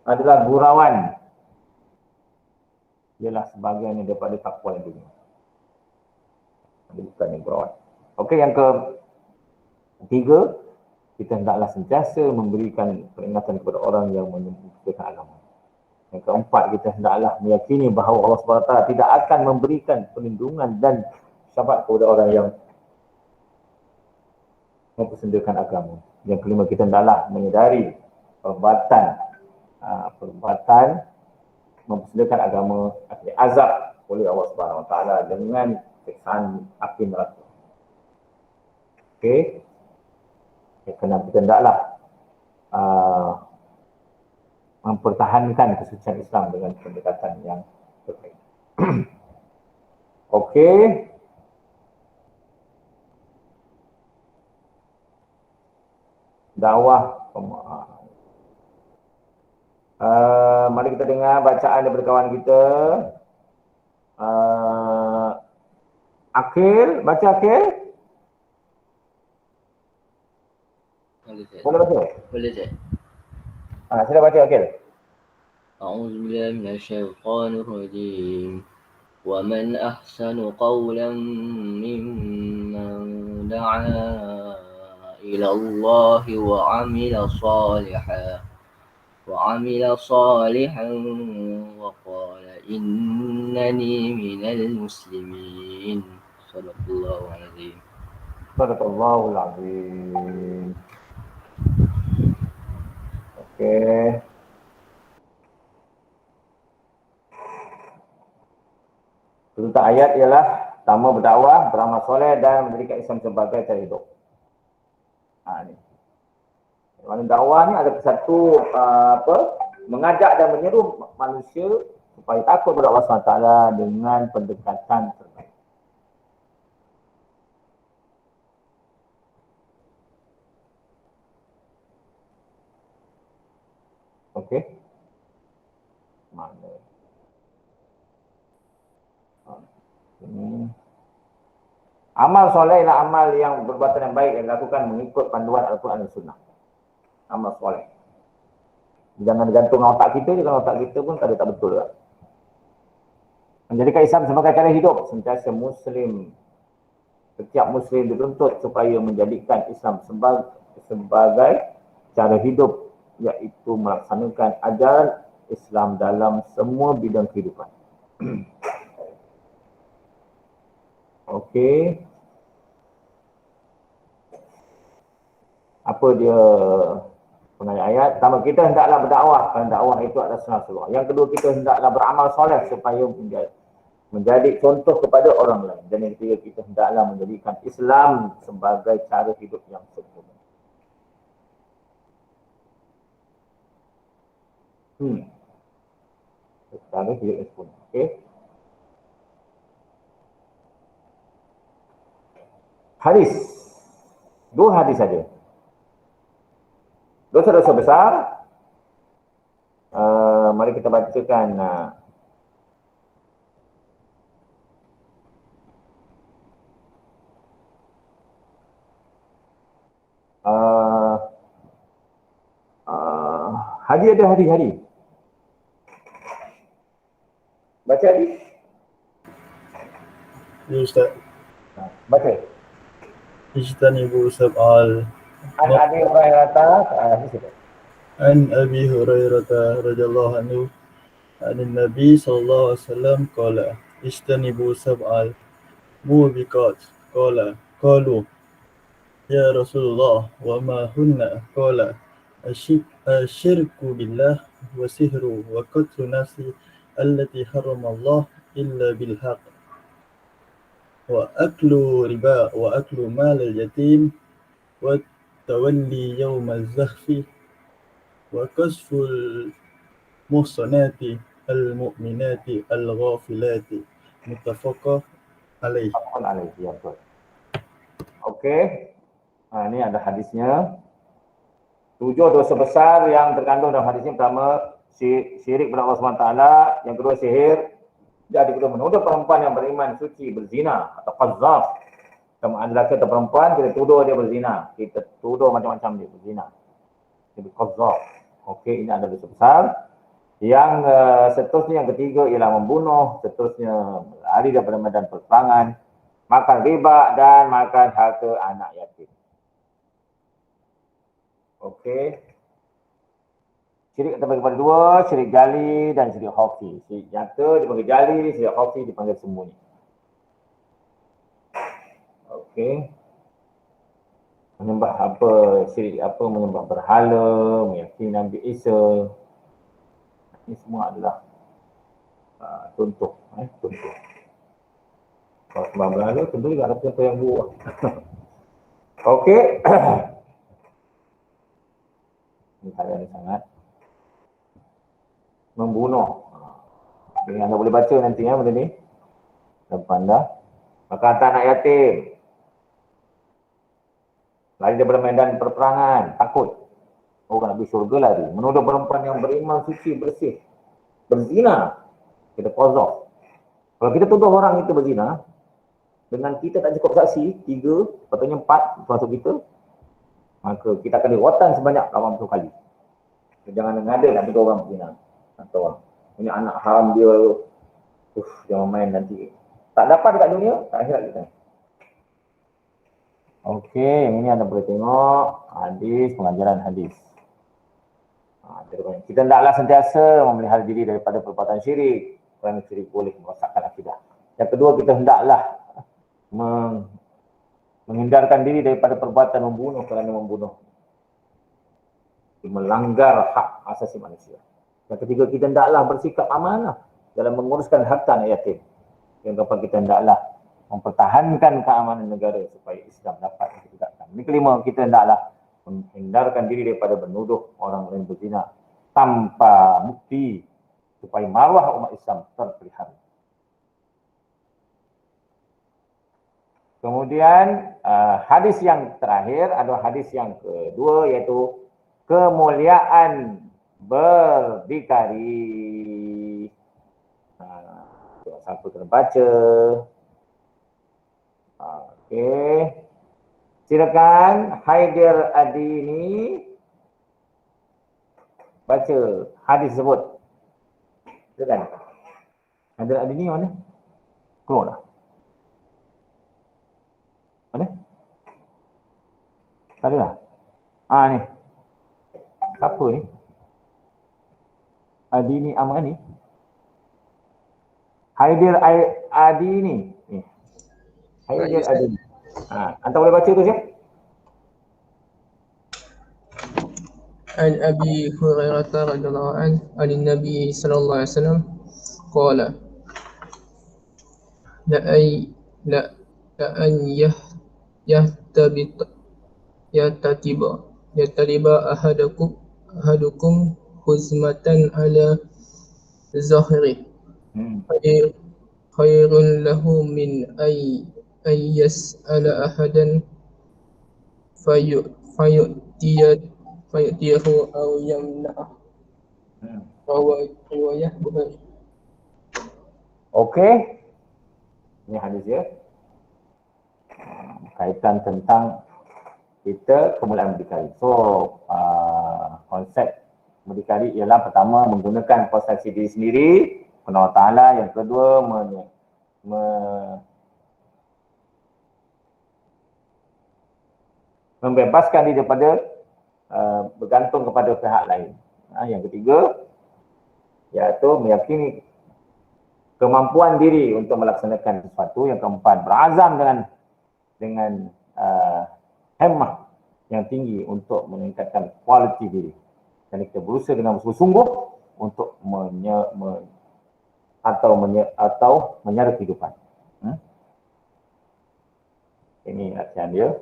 adalah gurauan, ialah sebahagian daripada takwa yang dunia. Bukan yang gurauan. Okey, yang ketiga, kita hendaklah sentiasa memberikan peringatan kepada orang yang menyembunyikan agama. Yang keempat, kita hendaklah meyakini bahawa Allah SWT tidak akan memberikan perlindungan dan syafaat kepada orang yang mempersendakan agama. Yang kelima, kita hendaklah menyedari perbuatan mempersendakan agama akan azab oleh Allah SWT dengan siksaan api neraka. Okey. Yang keenam, kita hendaklah mempertahankan kesucian Islam dengan pendekatan yang terbaik. Okey. Dakwah. Mari kita dengar bacaan daripada kawan kita. Akhil, baca Akhil. Boleh baca? Boleh tak? Sila baca Akhil. أعوذ بالله من الشيطان الرجيم ومن أحسن قولا ممن دعا إلى الله وعمل صالحا وقال إنني من المسلمين صدق الله العظيم. Sadaqallahul Azim. Okey. Tuntutan ayat ialah pertama, berdakwah, beramal soleh dan menjadikan Islam sebagai cara hidup. Ni. Mana dakwah ni ada satu mengajak dan menyeru manusia supaya takut kepada Allah SWT dengan pendekatan terbaik. Okey. Mana? Amal soleh ialah amal yang perbuatan yang baik yang dilakukan mengikut panduan Al-Quran dan Sunnah. Amal soleh. Jangan gantung otak kita, kalau otak kita pun tak betul lah. Menjadikan Islam sebagai cara hidup. Setiap Muslim dituntut supaya menjadikan Islam sebagai cara hidup, iaitu melaksanakan ajaran Islam dalam semua bidang kehidupan. Okey. Apa dia pengajaran ayat? Pertama, kita hendaklah berdakwah kerana dakwah itu adalah sunnah Rasulullah. Yang kedua, kita hendaklah beramal soleh supaya menjadi contoh kepada orang lain. Dan yang ketiga, kita hendaklah menjadikan Islam sebagai cara hidup yang sempurna. Cara hidup yang sempurna. Okey. Hadis. 2 hadis saja. Dosa-dosa besar. Mari kita bacakan. Hadis ada hadis. Baca hadis. Ya Ustaz. Baca. Ijtanibu sab'al. An Abi Hurairah An Abi Hurairah radhiyallahu anhu an Nabi sallallahu alaihi wasallam qala ijtanibu sab'al mubiqat qalu ya Rasulullah wa ma hunna qala asyirku billah wa sihru wa qatlu nafsi allati harrama Allah illa bil haqq wa aklu riba wa aklu mal al yatim wa tawalli yawm al zahfi wa kasful muhsanati al mu'minati al ghafilati muttafaq alaih. Ya, betul. Okey. Ini ada hadisnya. 7 dosa besar yang terkandung dalam hadisnya. Pertama, syirik kepada Allah SWT. Yang kedua, sihir. Jadi kita menuduh perempuan yang beriman suci berzina atau qazzaf. Sama ada lelaki atau perempuan, kita tuduh dia berzina. Kita tuduh macam-macam dia berzina. Jadi qazzaf. Okey, ini adalah dosa besar. Yang seterusnya, yang ketiga ialah membunuh. Seterusnya, lari daripada medan perperangan. Makan riba dan makan harta anak yatim. Okey. Syirik terbagi kepada 2, syirik jali dan syirik khafi. Syirik nyata dipanggil jali, syirik khafi dipanggil sembunyi. Okey. Menyembah apa? Syirik apa? Menyembah berhala, meyakini Nabi Isa. Ini semua adalah contoh. Contoh. Kalau sembah berhala, tentu juga ada contoh yang buruk. Okey. Ini hal yang sangat membunuh. Ini anda boleh baca nanti ya benda ni. Depan dah. Maka harta anak yatim. Lari daripada medan perperangan. Takut. Orang nak pergi syurga lari. Menuduh perempuan yang beriman suci, bersih. Berzina. Kita qazzaf. Kalau kita tuduh orang itu berzina, dengan kita tak cukup saksi, 3, patutnya 4 termasuk kita, maka kita akan diwatan sebanyak 80 kali. Jangan ada nak tuduh orang berzina. Atau punya anak haram dia, jangan main nanti. Tak dapat dekat dunia, tak akhirat kita. Okey, yang ini anda boleh tengok hadis, pengajaran hadis. Kita hendaklah sentiasa memelihara diri daripada perbuatan syirik, kerana syirik boleh merosakkan akidah. Yang kedua, kita hendaklah menghindarkan diri daripada perbuatan membunuh kerana membunuh melanggar hak asasi manusia. Yang ketiga, kita hendaklah bersikap amanah dalam menguruskan harta anak yatim. Yang keempat, kita hendaklah mempertahankan keamanan negara supaya Islam dapat ditegakkan. Yang kelima, kita hendaklah menghindarkan diri daripada menuduh orang lain berzina tanpa bukti supaya maruah umat Islam terpelihara. Kemudian hadis yang terakhir adalah hadis yang kedua, iaitu kemuliaan berdikari. Siapa kena baca? Okey. Silakan Haidir Adini baca hadis tersebut. Silakan. Haidir Adini mana? Keluar dah. Mana? Tak ada lah. Ni. Siapa ni? Adini Amani. Haidir Adini. Haidir Adini. Anda boleh baca tu siap? An Abi Hurairah radhiyallahu anhu an Nabi sallallahu alaihi wasallam qala la an yahtatiba ahadukum huzmatan ala zahri khairun lahu min ay أن يسأل أحدا فيؤتيه أو يمنعه. Riwayah Bukhari. Okey. Ini hadis ya. Kaitan tentang kita kemuliaan berdikari. So, konsep berdikari ialah pertama menggunakan posisi diri sendiri, kepada Allah Ta'ala. Yang kedua, membebaskan diri daripada bergantung kepada pihak lain. Yang ketiga, iaitu meyakini kemampuan diri untuk melaksanakan sesuatu. Yang keempat, berazam dengan hemah yang tinggi untuk meningkatkan kualiti diri. Dan kita berusaha dengan bersungguh-sungguh untuk menyara kehidupan. Ini latihan dia.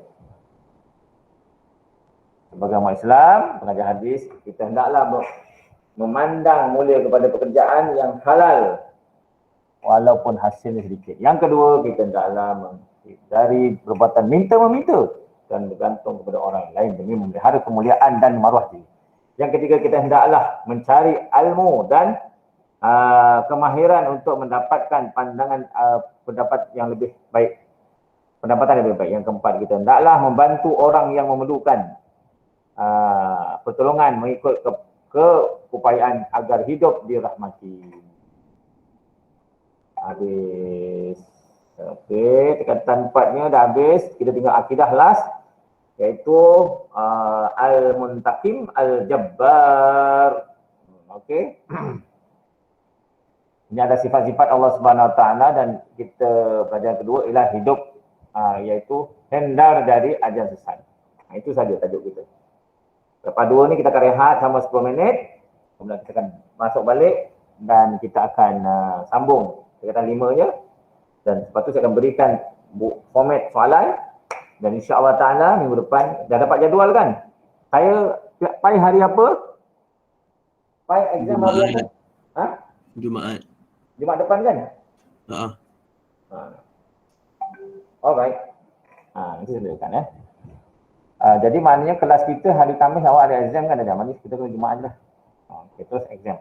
Sebagai umat Islam, pengajar hadis, kita hendaklah memandang mulia kepada pekerjaan yang halal walaupun hasilnya sedikit. Yang kedua, kita hendaklah dari perbuatan minta-meminta dan bergantung kepada orang lain demi memelihara kemuliaan dan maruah diri. Yang ketiga, kita hendaklah mencari ilmu dan kemahiran untuk mendapatkan pendapat yang lebih baik. Pendapatan yang lebih baik. Yang keempat, kita hendaklah membantu orang yang memerlukan pertolongan mengikut keupayaan agar hidup dirahmati. Habis. Okey, tingkatan 4-nya dah habis. Kita tinggal akidah last, iaitu Al-Muntaqim Al-Jabbar. Okey. Ini ada sifat-sifat Allah Subhanahu Wa Taala dan kita pelajaran kedua ialah hidup iaitu hindar dari ajan sesat. Itu saja tajuk kita. Lepas 2 ni kita akan rehat sama 10 minit. Kemudian kita akan masuk balik dan kita akan sambung tingkatan 5-nya. Dan lepas tu saya akan berikan format soalan. Dan insya-Allah Ta'ala minggu depan dah dapat jadual kan? Saya pai hari apa? Pai exam hari apa? Jumaat. Jumaat depan kan? Alright. Itu saya berikan jadi maknanya kelas kita hari Khamis awak ada exam kan, ada maknanya kita kena Jumaat je lah. Okay, terus exam.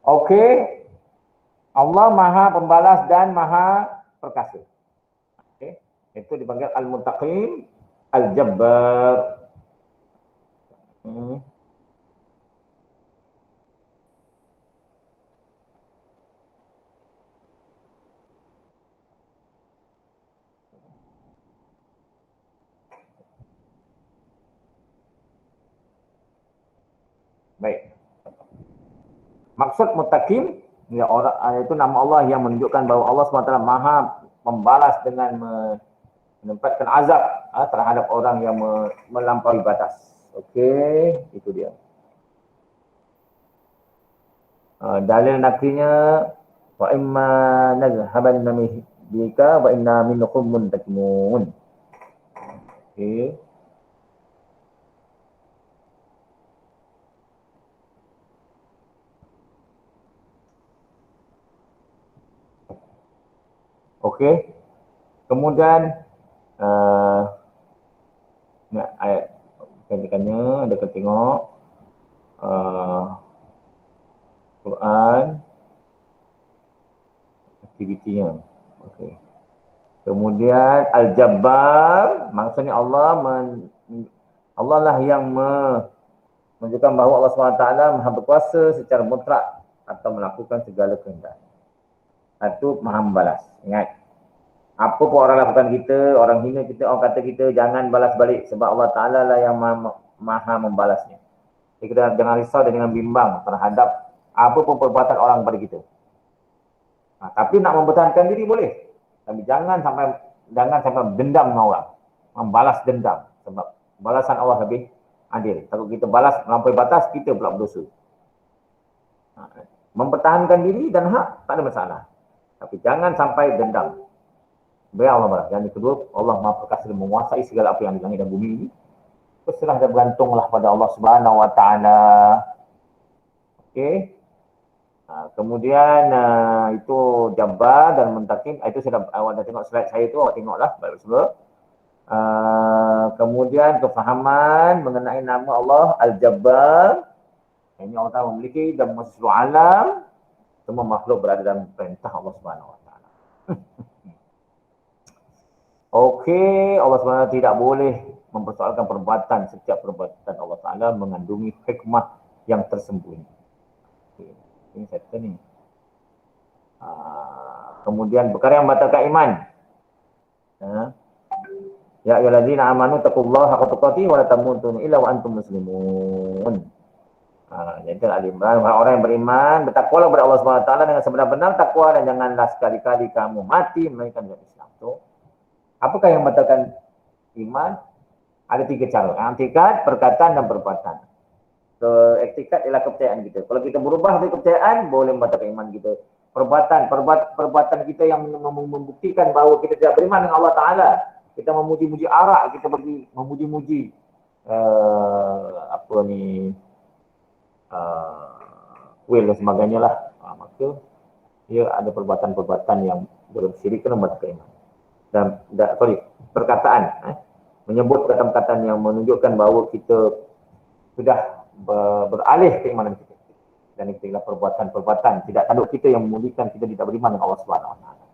Okey. Allah Maha Pembalas dan Maha Perkasa. Okey. Itu dipanggil Al-Muntaqim Al-Jabbar. Baik. Maksud Muttaqim, ya orang itu nama Allah yang menunjukkan bahawa Allah SWT Maha membalas dengan menempatkan azab terhadap orang yang melampaui batas. Okey, itu dia. Dalil naklinya wa imma nazhabanna bika wa inna minkum muntaqimun. Okey. Okey. Kemudian ayat kandikannya ada kita tengok Quran aktivitinya. Okey. Kemudian Al-Jabbar, maksudnya Allah lah yang menunjukkan bahawa Allah SWT Maha berkuasa secara mutlak atau melakukan segala kehendak. Itu Maha membalas. Ingat, apa pun orang lakukan kita, orang hina kita, orang kata kita, jangan balas balik sebab Allah Ta'ala lah yang maha membalasnya. Jadi kita jangan risau dan jangan bimbang terhadap apa pun perbuatan orang kepada kita. Tapi nak mempertahankan diri boleh. Tapi jangan sampai dendam dengan orang. Membalas dendam. Sebab balasan Allah lebih adil. Kalau kita balas melampaui batas, kita pula berdosa. Mempertahankan diri dan hak tak ada masalah. Tapi jangan sampai dendam. Biar Allah balas. Dan yang kedua, Allah Maha Perkasa dan menguasai segala apa yang di langit dan bumi ini. Berserah dan bergantunglah pada Allah Subhanahu Wa Taala. Okey. Kemudian itu Jabbar dan Muntakim. Itu awak dah tengok slide saya tu, awak tengoklah baik semua. Kemudian kefahaman mengenai nama Allah Al-Jabbar. Ini Allah Ta'ala memiliki dan seluruh alam. Semua makhluk berada dalam perintah Allah Subhanahu Wa Taala. Okey, Allah Subhanahu tidak boleh mempersoalkan perbuatan. Setiap perbuatan Allah Ta'ala mengandungi hikmah yang tersembunyi. Okay. Ini saya ni. Kemudian perkara yang membatalkan iman. Ya ayyuhallazina amanu taqullaha haqqa tuqatih wa la tamutunna illa wa antum muslimun. Jadi Al-Imran, orang yang beriman bertakwalah kepada Allah Subhanahu Wa Taala dengan sebenar-benar takwa dan janganlah sekali-kali kamu mati melainkan dalam Islam. So, apakah yang membatalkan iman? Ada 3 cara. I'tikad, perkataan dan perbuatan. I'tikad ialah kepercayaan kita. Kalau kita berubah dari kepercayaan, boleh membatalkan iman kita. Perbuatan kita yang membuktikan bahawa kita tidak beriman dengan Allah Ta'ala. Kita memuji-muji arak, kita pergi memuji-muji kuil dan sebagainya lah. Maka dia ada perbuatan-perbuatan yang bersyirik kena membatalkan iman. Perkataan menyebut perkataan-perkataan yang menunjukkan bahawa kita sudah beralih keimanan kita. Dan itu adalah perbuatan-perbuatan tidak tanduk kita yang memulihkan kita tidak beriman dengan Allah Subhanahu Wa Taala.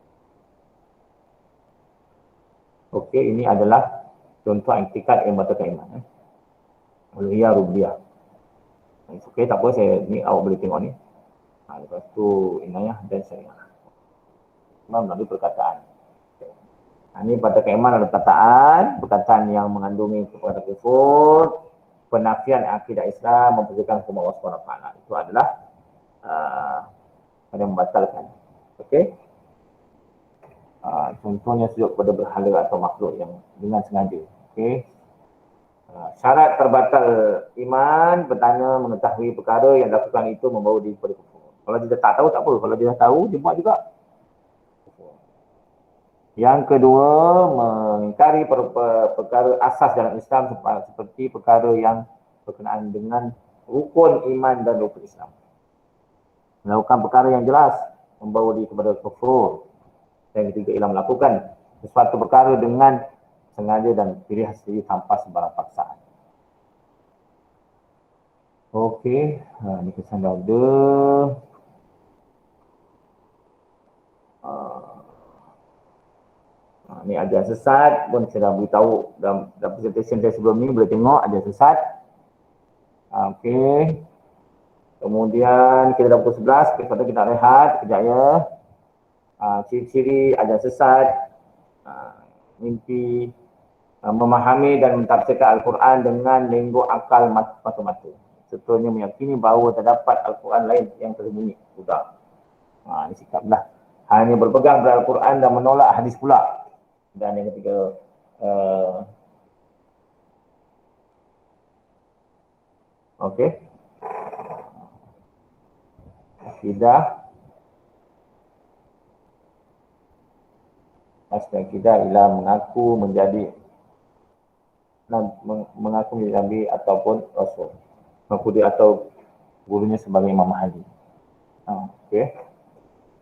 Okey, ini adalah contoh i'tikad yang membatalkan iman. Uluhiyah rububiyah. Okey, tak apa, ni awak boleh tengok ni. Lepas tu inayah dan saya. Melalui perkataan. Ini membatalkan iman adalah perkataan yang mengandungi perkataan kufur, penafian akidah Islam, memperjuangkan hukum Allah Subhanahu Wa Taala. Itu adalah yang membatalkan. Okey. Contohnya sujud kepada berhala atau makhluk yang dengan sengaja. Okey. Syarat terbatal iman bertanya mengetahui perkara yang dilakukan itu membawa dia kepada kufur. Kalau dia tak tahu tak apa. Kalau dia dah tahu dia buat juga. Yang kedua, mengingkari perkara asas dalam Islam seperti perkara yang berkenaan dengan rukun iman dan rukun Islam. Melakukan perkara yang jelas membawa dia kepada kufur. Yang ketiga ialah melakukan sesuatu perkara dengan sengaja dan pilihan sendiri tanpa sembarang paksaan. Okey, ni kesan dah ada. Ni ajaran sesat pun saya dah beritahu dalam presentation saya sebelum ni, boleh tengok ajaran sesat. Okey. Kemudian kita dah pukul 11, lepas tu kita rehat sekejap ya. Ciri-ciri ajaran sesat, mimpi, memahami dan mentafsirkan Al-Quran dengan lenggo akal mata-mata. Sertanya meyakini bahawa terdapat Al-Quran lain yang tersembunyi. Sudah. Ini sikaplah. Hanya berpegang pada Al-Quran dan menolak hadis pula. Dan yang ketiga, okey. Akidah. Aspek akidah ialah mengaku menjadi Nabi ataupun Rasul. Mengaku dia atau gurunya sebagai Imam Mahdi. Okey.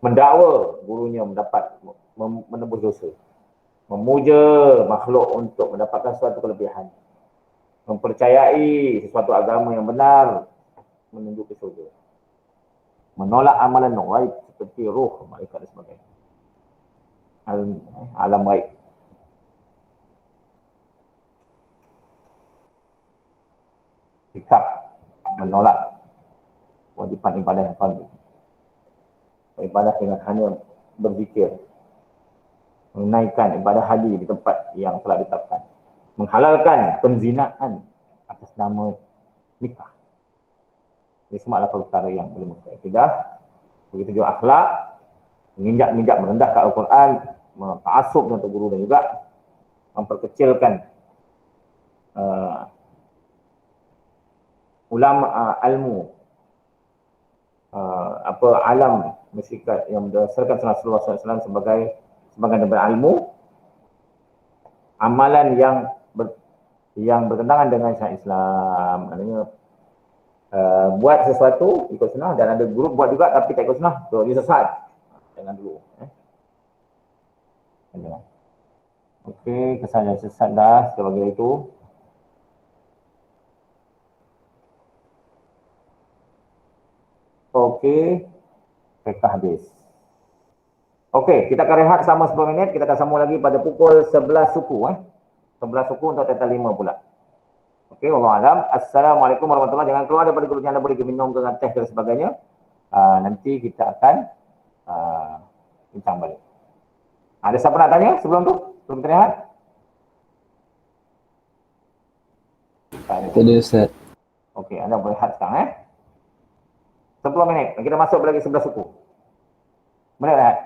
Mendakwa gurunya menebus dosa. Memuja makhluk untuk mendapatkan suatu kelebihan. Mempercayai sesuatu agama yang benar menuju ke surga. Menolak amalan gaib seperti roh, malaikat dan sebagainya. Alam gaib. Sikap menolak wajiban ibadah yang fardu. Ibadah dengan hanya berzikir. Menaikkan ibadah haji di tempat yang telah ditetapkan. Menghalalkan penzinaan atas nama nikah. Ini semua adalah perkara yang belum akidah. Begitu juga akhlak, menginjak-injak merendahkan Al-Quran, ta'asub dengan guru dan juga memperkecilkan ulama ilmu alam masyarakat yang berdasarkan Rasulullah SAW sebagai daripada ilmu, amalan yang bertentangan dengan syariat Islam, maknanya buat sesuatu ikut sunnah, dan ada grup buat juga tapi tak ikut sunnah, so dia sesat. Jangan dulu. Okey, kesan yang sesat dah sebagai itu. Okey, rekah habis. Okey, kita akan rehat selama 10 minit. Kita akan sambung lagi pada pukul 11 suku. 11 suku untuk total 5 pula. Okey, wallahualam. Assalamualaikum warahmatullahi wabarakatuh. Jangan keluar daripada grup, jangan boleh minum dengan teh dan sebagainya. Nanti kita akan bincang balik. Ada siapa nak tanya sebelum tu? Sebelum kita rehat? Tak ada Ustaz. Okey, anda boleh rehat sekarang 10 minit. Kita masuk lagi 11 suku. Boleh rehat?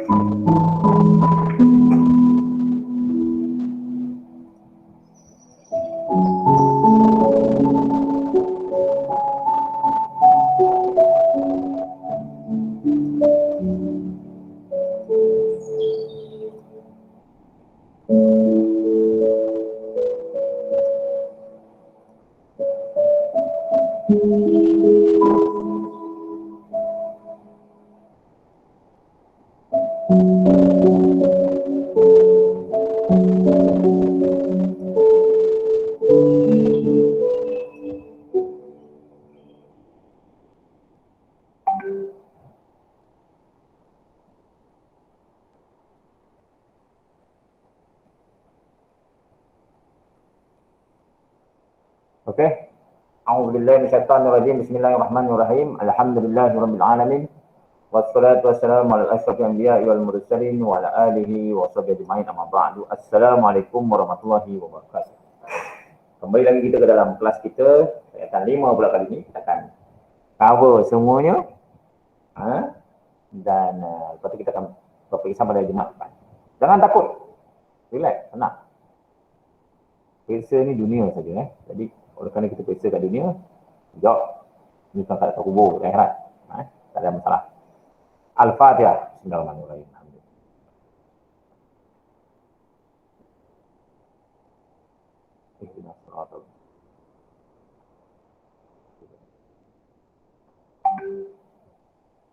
Okey. A'udzubillahi minasyaitonirrajim. Bismillahirrahmanirrahim. Alhamdulillahirabbil alamin. Wassalatu wassalamu ala asyrafil anbiya'i wal mursalin wa ala alihi wa sahbihi ajma'in, amma ba'du. Assalamualaikum warahmatullahi wabarakatuh. Kembali lagi kita ke dalam kelas kita. Ayatan 5 pula kali ni. Kita akan cover semuanya. Dan lepas tu kita akan berperiksaan pada Jumaat depan. Jangan takut. Relax, tenang. Periksa ni dunia saja. Jadi oleh kerana kita periksa kat dunia, jawab ni bukan kat kubur, kat akhirat. Tak ada masalah. Al-Fatihah. Bismillahirrahmanirrahim. Ihdinas siratal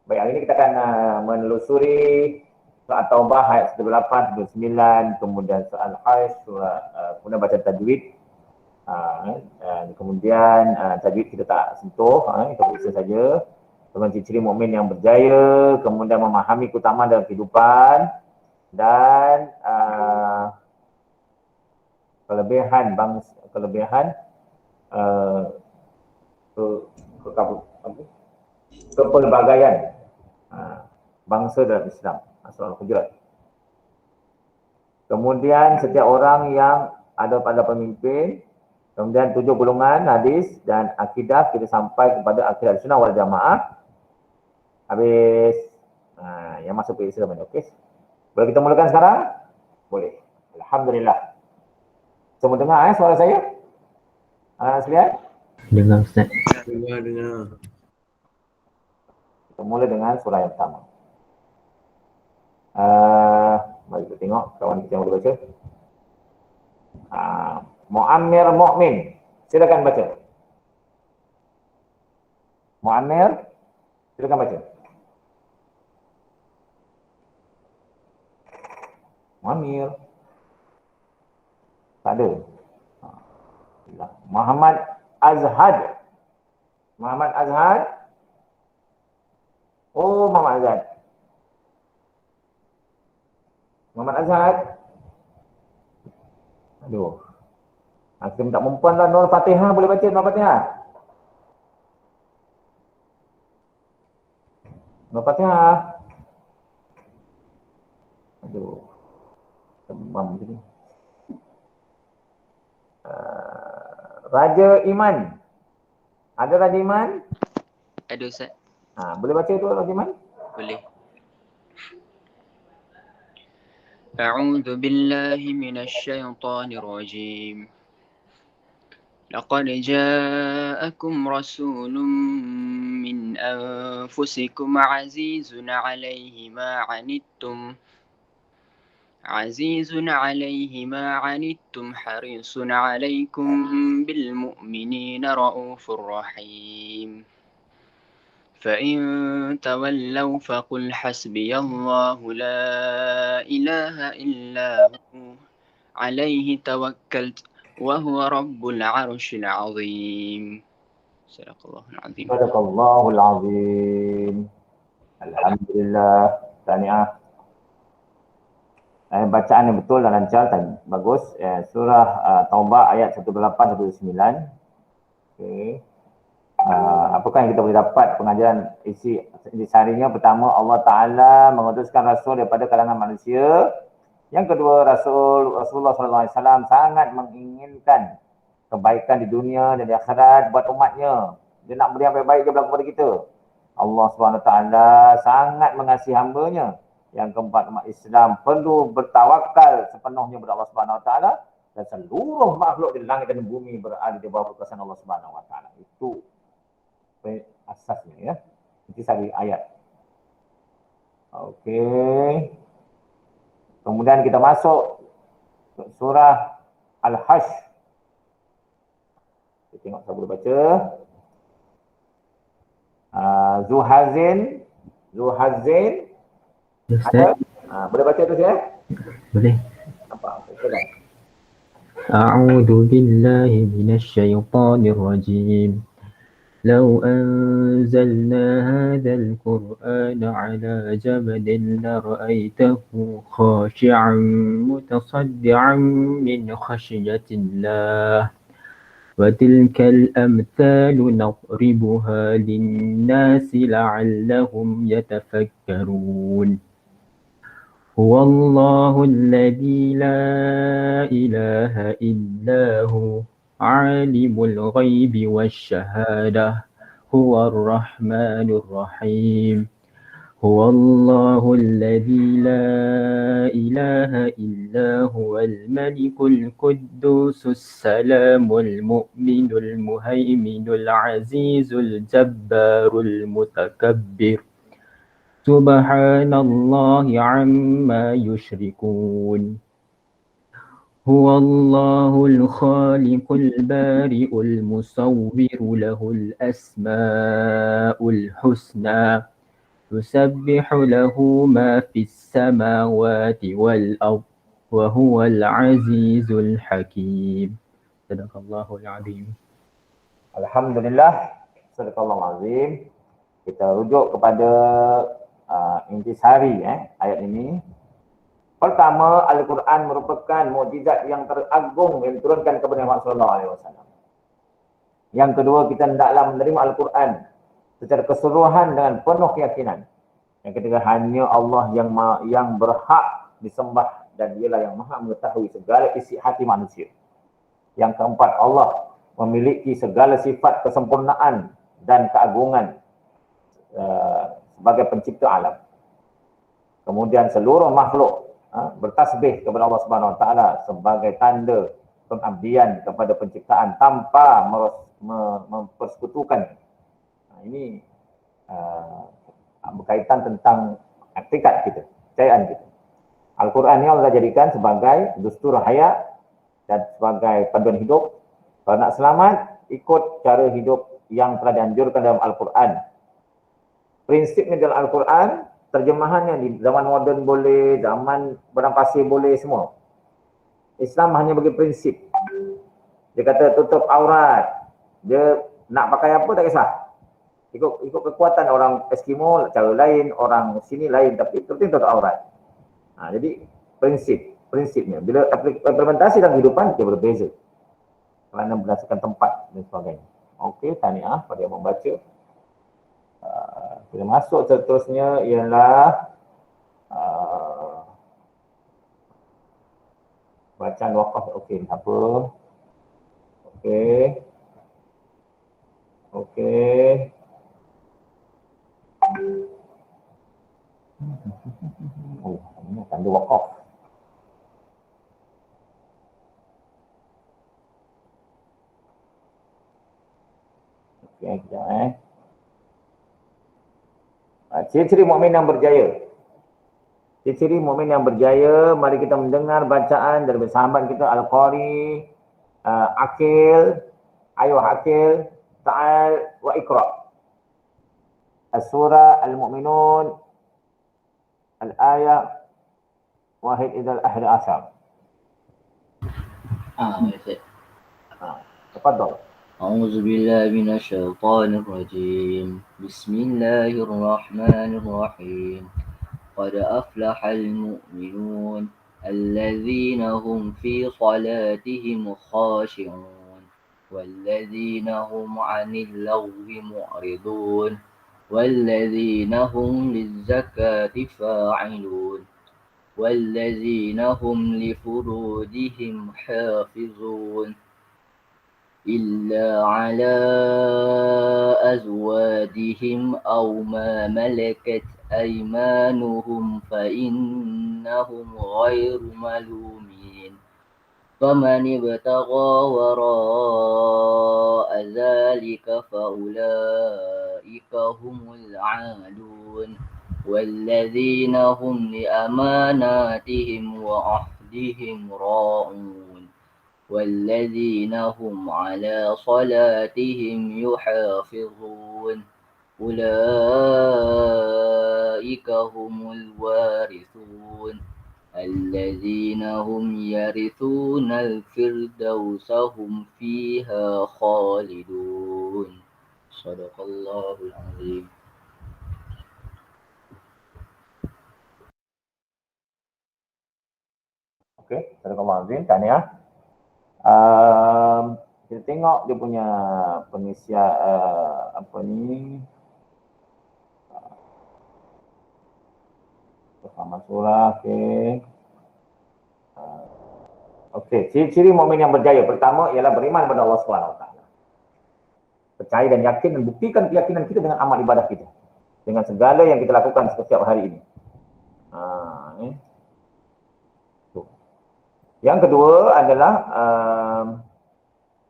Baik, hari ini kita akan menelusuri surah Taubah ayat 18, 19, kemudian surah Al-Hajj, kemudian baca tajwid. Dan kemudian tajwid kita tak sentuh, kita periksa saja. Kemudian ciri-ciri mukmin yang berjaya, kemudian memahami keutamaan dalam kehidupan dan kepelbagaian bangsa dalam Islam. Surah Al-Hujurat. Kemudian setiap orang yang ada pada pemimpin, kemudian 7 golongan hadis dan akidah kita sampai kepada akidah sunnah wal jamaah. Habis yang masuk periksa mana, okey? Boleh kita mulakan sekarang? Boleh. Alhamdulillah. Semua dengar suara saya? Anak sekalian? Dengar Ustaz. Dengar. Kita mula dengan surah yang pertama. Mari kita tengok kawan kita yang boleh baca. Mu'ammir Mu'min. Silakan baca. Mu'ammir, silakan baca. Mu'ammir. Tak ada. Muhammad Azhad. Muhammad Azhad. Oh, Muhammad Azhad. Muhammad Azhad. Aduh. Kita minta perempuan lah. Nur Fatihah boleh baca Nur Fatihah? Nur Fatihah. Aduh. Tembam macam ni. Raja Iman. Ada Raja Iman? Ada Ustaz. Boleh baca tu Raja Iman? Boleh. أعوذ بالله من الشيطان الرجيم لقد جاءكم رسول من أنفسكم عزيز عليه ما عنتم حريص عليكم بالمؤمنين رؤوف رحيم فإن تولوا فقل حسبي الله لا إله إلا هو عليه توكلت وهو رب العرش العظيم. صدق الله العظيم. صدق الله العظيم. Alhamdulillah. Tahniah. Bacaan yang betul dan lancar tadi. Bagus. Surah Taubah ayat 18-19. Okey. Apakah yang kita boleh dapat pengajaran isi seharinya? Pertama, Allah Ta'ala mengutuskan Rasul daripada kalangan manusia. Yang kedua, Rasulullah SAW sangat menginginkan kebaikan di dunia dan di akhirat buat umatnya. Dia nak beri yang baik-baik dia berlaku kepada kita. Allah SWT sangat mengasihi hambanya Yang keempat, umat Islam perlu bertawakal sepenuhnya kepada Allah Subhanahu Wa Taala, dan seluruh makhluk di langit dan bumi berada di bawah kekuasaan Allah Subhanahu Wa Taala. Itu asasnya ya. Itu satu ayat. Okey. Kemudian kita masuk surah Al-Hajj. Kita tengok saya boleh baca. Zuhazin. Ada? Boleh baca tu saya? Boleh. Apa? Silakan. A'udzu billahi minasy syaithanir rajim. Law anzalna hadzal qur'ana 'ala jabalin la ra'aitahu khashi'an mutasaddian min khashyatillah. Wa tilkal amthalu nadribuha lin-nasi la'allahum yatafakkarun. Huwallahu alladzi la ilaha illa hu alimul ghaibi wasyahadah huwar rahmanur rahim. Huwallahu alladzi la ilaha illa huwal malikul quddusus salamul mu'minul muhaiminul azizul jabbarul mutakabbir. Subhanallahi amma yushrikun. Huwallahul khaliqul bari'ul musawwiru lahul asma'ul husna. Yusabbihu lahu ma fis samawati wal ardh wa huwal azizul hakim. Sadaqallahul azim. Alhamdulillah, sadaqallahul azim. Kita rujuk kepada intisari ayat ini. Pertama, Al-Quran merupakan mukjizat yang teragung yang diturunkan kepada Muhammad sallallahu alaihi wasallam. Yang kedua, kita hendaklah menerima Al-Quran secara keseluruhan dengan penuh keyakinan. Yang ketiga, hanya Allah yang berhak disembah dan dialah yang maha mengetahui segala isi hati manusia. Yang keempat, Allah memiliki segala sifat kesempurnaan dan keagungan sebagai pencipta alam. Kemudian seluruh makhluk bertasbih kepada Allah Subhanahu Wa Taala sebagai tanda pengabdian kepada penciptaan tanpa mempersekutukan. Ini berkaitan tentang hakikat kita, kepercayaan kita. Al-Quran ini Allah jadikan sebagai dustur hayat dan sebagai panduan hidup. Kalau nak selamat, ikut cara hidup yang telah dianjurkan dalam Al-Quran. Prinsipnya dalam Al-Quran, terjemahannya di zaman moden boleh, zaman padang pasir boleh, semua. Islam hanya bagi prinsip. Dia kata tutup aurat. Dia nak pakai apa tak kisah. Ikut kekuatan orang Eskimo cara lain, orang sini lain, tapi penting tutup aurat. Jadi prinsipnya. Bila implementasi dalam kehidupan, dia berbeza. Kerana berdasarkan tempat dan sebagainya. Okey, tahniah pada yang membaca. Kita masuk seterusnya ialah bacaan wakaf. Okey, apa? Okey. Oh, ini tanda wakaf. Okey, kejap Ciri-ciri mukmin yang berjaya. Ciri-ciri mukmin yang berjaya, mari kita mendengar bacaan dari sahabat kita Al-Qari, Aqil, ayo Aqil, Ta'al wa Iqra. As-surah Al-Mu'minun, Al-ayah, Wahid idzal ahli asyar. Tafadhal. أعوذ بالله من الشيطان الرجيم بسم الله الرحمن الرحيم قد أفلح المؤمنون الذين هم في صلاتهم خاشعون والذين هم عن اللغو معرضون والذين هم للزكاة فاعلون والذين هم لفروجهم حافظون إلا على أزواجهم أو ما ملكت أيمانهم فإنهم غير ملومين فمن ابتغى وراء ذلك فأولئك هم العادون والذين هم لأماناتهم وعهدهم راعون والذين هم على صلاتهم يحافظون أولئك هم الوارثون الذين هم يرثون الفردوس هم فيها خالدون صدق الله العظيم. Okey, Sadaqallahu Azim, tahniah. Kita tengok dia punya pengisian apa ni? Bersama surah, okey. Okey, ciri-ciri mukmin yang berjaya pertama ialah beriman kepada Allah SWT. Percaya dan yakin dan buktikan keyakinan kita dengan amal ibadah kita. Dengan segala yang kita lakukan setiap hari ini. Yang kedua adalah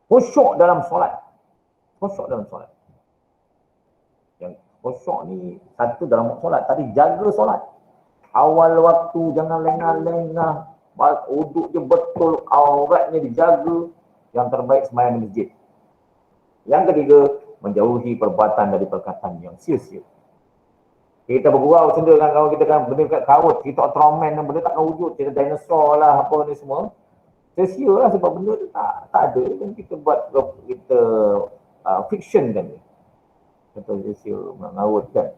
khusyuk dalam solat. Khusyuk dalam solat. Yang khusyuk ni satu dalam solat. Tadi jaga solat. Awal waktu jangan lengah-lengah. Uduk je betul, auratnya dijaga. Yang terbaik sembahyang di masjid. Yang ketiga, menjauhi perbuatan dari perkataan yang sia-sia. Kita bergurau sendiri dengan kawan kita kan benda kat kaut, kita Ultraman dan benda takkan wujud, kita dinosaur lah apa ni semua. Sia-sia lah sebab benda tu tak ada kan kita buat kita fiction kan dia. Kita sia-sia mengaut kan.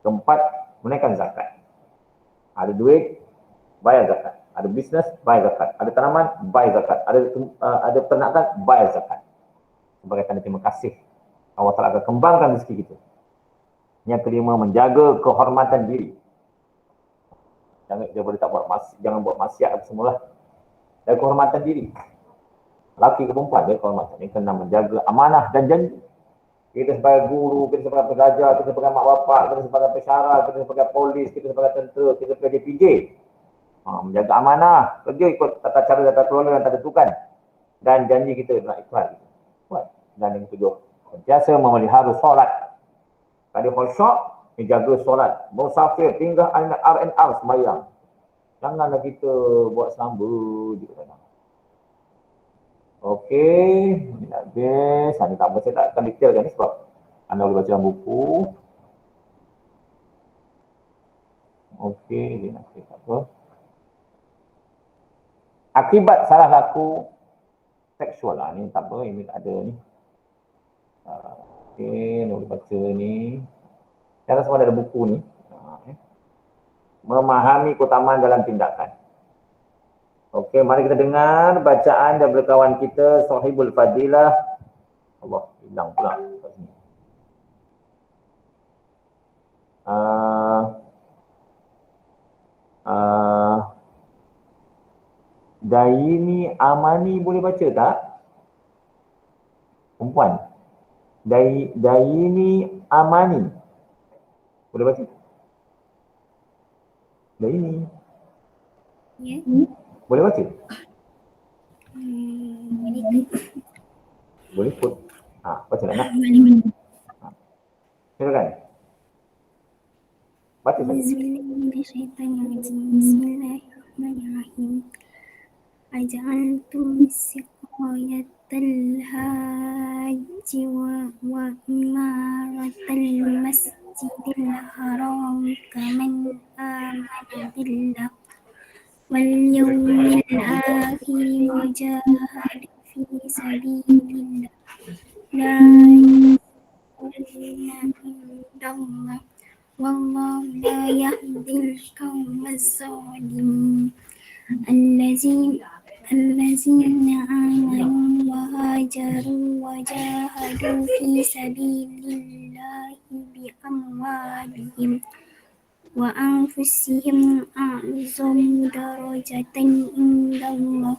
Keempat, menaikkan zakat. Ada duit, bayar zakat. Ada bisnes, bayar zakat. Ada tanaman, bayar zakat. Ada ternakan, bayar zakat. Sebagai tanda terima kasih. Allah Ta'ala akan kembangkan rezeki kita. Yang kelima, menjaga kehormatan diri. Jangan buat maksiat apa semualah. Dan kehormatan diri. Laki ke perempuan, dia kehormatan. Dia kena menjaga amanah dan janji. Kita sebagai guru, kita sebagai pengajar, kita sebagai mak bapak, kita sebagai pesara, kita sebagai polis, kita sebagai tentera, kita sebagai PJ. Menjaga amanah, kerja ikut tata cara tata kelola yang tak ditentukan. Dan janji kita nak ikhlas. Dan yang ketujuh, sentiasa memelihara solat. Tadi khusyuk, menjaga solat. Musafir, tinggal R&R sembahyang. Janganlah kita buat selamba je kadang. Okey, ini dah habis. Ini tak saya tak akan detailkan ni sebab anda boleh baca dalam buku. Okey, dia nak cakap apa. Akibat salah laku seksual lah. Ni tak apa, ini tak ada ni. Okey, boleh baca ni. Saya rasa ada buku ni. Memahami keutamaan dalam tindakan. Okey, mari kita dengar bacaan daripada kawan kita Sahibul Fadilah. Allah, hilang pula kat sini. Daini Amani boleh baca tak? Perempuan. Daini Amani. Boleh baca? Daini. Ya. Boleh baca? Boleh pun. Baca nak. Silakan. Baca saja. Bismillahirrahmanirrahim. Aja'altum siqayatal hajji wa imaratal masjidil haram kaman amana billah واليوم الآخر وجاهد في سبيل الله لا يستوون عند الله والله لا يهدي القوم الظالمين الذين آمنوا وهاجروا وجاهدوا في سبيل الله بأموالهم وأنفسهم أعظم درجة عند الله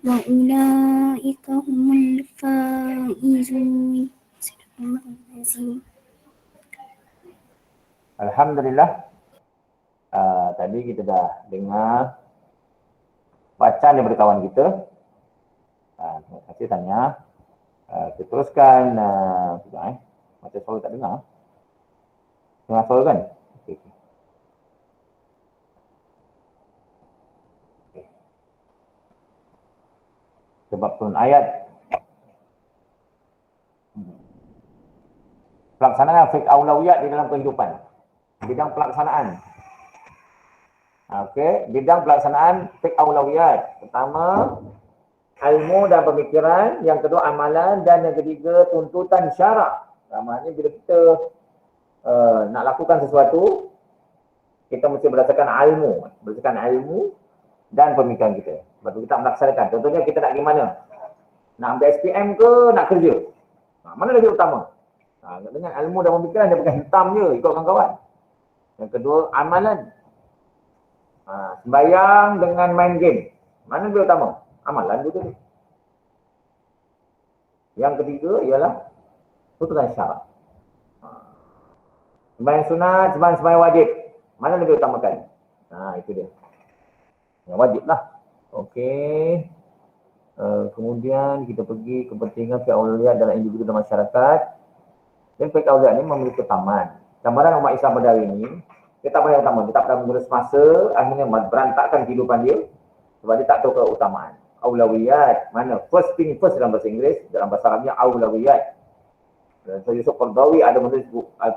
وأولئك هم الفائزون. Alhamdulillah. Tadi kita dah dengar bacaan daripada kawan kita. Terima kasih tanya. Kita teruskan. Macam suara tak dengar. Dengar suara kan? Okay. Sebab turun ayat. Pelaksanaan fiqh aulawiyat di dalam kehidupan. Bidang pelaksanaan. Okey, bidang pelaksanaan fiqh aulawiyat. Pertama, ilmu dan pemikiran. Yang kedua, amalan. Dan yang ketiga, tuntutan syarak. Maksudnya bila kita nak lakukan sesuatu, kita mesti berdasarkan ilmu. Berdasarkan ilmu dan pemikiran kita. Sebab tu kita melaksanakan. Contohnya kita nak pergi mana? Nak ambil SPM ke nak kerja? Mana lebih utama? Dengan ilmu dan pemikiran dia bukan hitam je ikut kawan-kawan. Yang kedua, amalan. Sembahyang dengan main game. Mana lebih utama? Amalan juga ni. Yang ketiga ialah tuntutan syarak. Sembahyang sunat, sembahyang wajib. Mana lebih utamakan? Itu dia. Yang wajib lah. Okey. Kemudian kita pergi kepentingan fiqh aulawiyat dalam individu dan masyarakat. Dan fiqh aulawiyat ni memiliki utamaan. Gambaran umat Islam pada hari ini, kita tak payah utama. Kita tak mengurus masa, akhirnya berantakkan kehidupan dia. Sebab dia tak tahu keutamaan. Aulawiyat, mana? First thing first dalam bahasa Inggeris, dalam bahasa Arabnya aulawiyat. Dan Syekh Yusuf Qaradawi ada menulis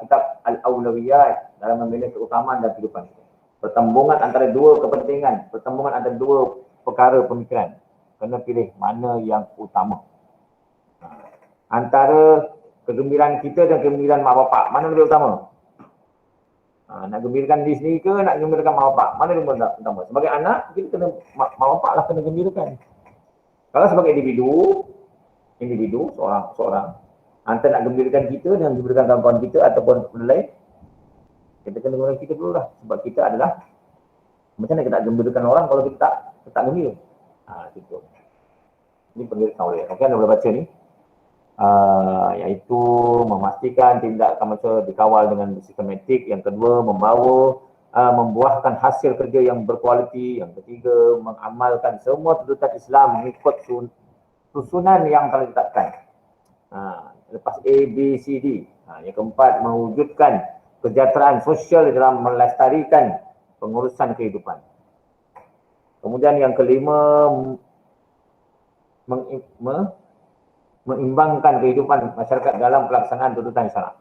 kitab Al-Aulawiyat dalam membina keutamaan dan kehidupan kita. Pertembungan antara dua kepentingan, pertembungan antara dua perkara pemikiran. Kena pilih mana yang utama. Antara kegembiraan kita dan kegembiraan mak bapak, mana lebih utama? Nak gembirakan diri sendiri ke nak gembirakan mak bapak? Mana lebih utama? Sebagai anak, kita kena mak bapak lah kena gembirakan. Kalau sebagai individu seorang, antara nak gembirakan kita dan gembirakan kawan-kawan kita ataupun benda lain, kita kena gembirakan kita dulu lah. Sebab kita adalah, macam mana kita nak gembirakan orang kalau kita tak gembira? Gitu. Ini penggirikan oleh. Okey, anda boleh baca ni. Iaitu memastikan tindakan macam dikawal dengan sistematik. Yang kedua, membuahkan hasil kerja yang berkualiti. Yang ketiga, mengamalkan semua tuntutan Islam mengikut susunan yang telah ditetapkan. Lepas A, B, C, D. Yang keempat, mewujudkan kesejahteraan sosial dalam melestarikan pengurusan kehidupan. Kemudian yang kelima, mengimbangkan kehidupan masyarakat dalam pelaksanaan tuntutan syarak.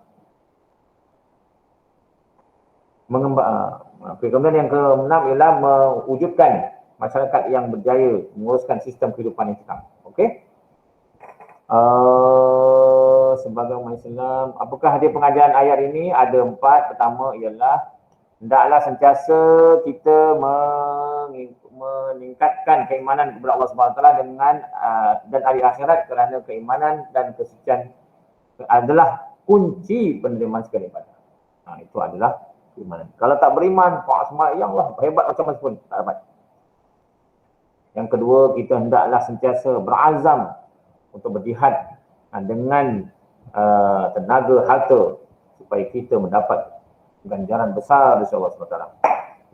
Kemudian yang keenam ialah mewujudkan masyarakat yang berjaya menguruskan sistem kehidupan yang tetap. Okey? Sebagai umat Islam, apakah dia pengajaran ayat ini? Ada 4. Pertama ialah hendaklah sentiasa kita meningkatkan keimanan kepada Allah SWT dengan dan hari akhirat, kerana keimanan dan kesucian adalah kunci penerimaan segala ibadah. Itu adalah keimanan. Kalau tak beriman, sembahyang lah, hebat macam mana pun tak dapat. Yang kedua, kita hendaklah sentiasa berazam untuk berjihad dengan tenaga, harta, supaya kita mendapat ganjaran besar dari Allah SWT.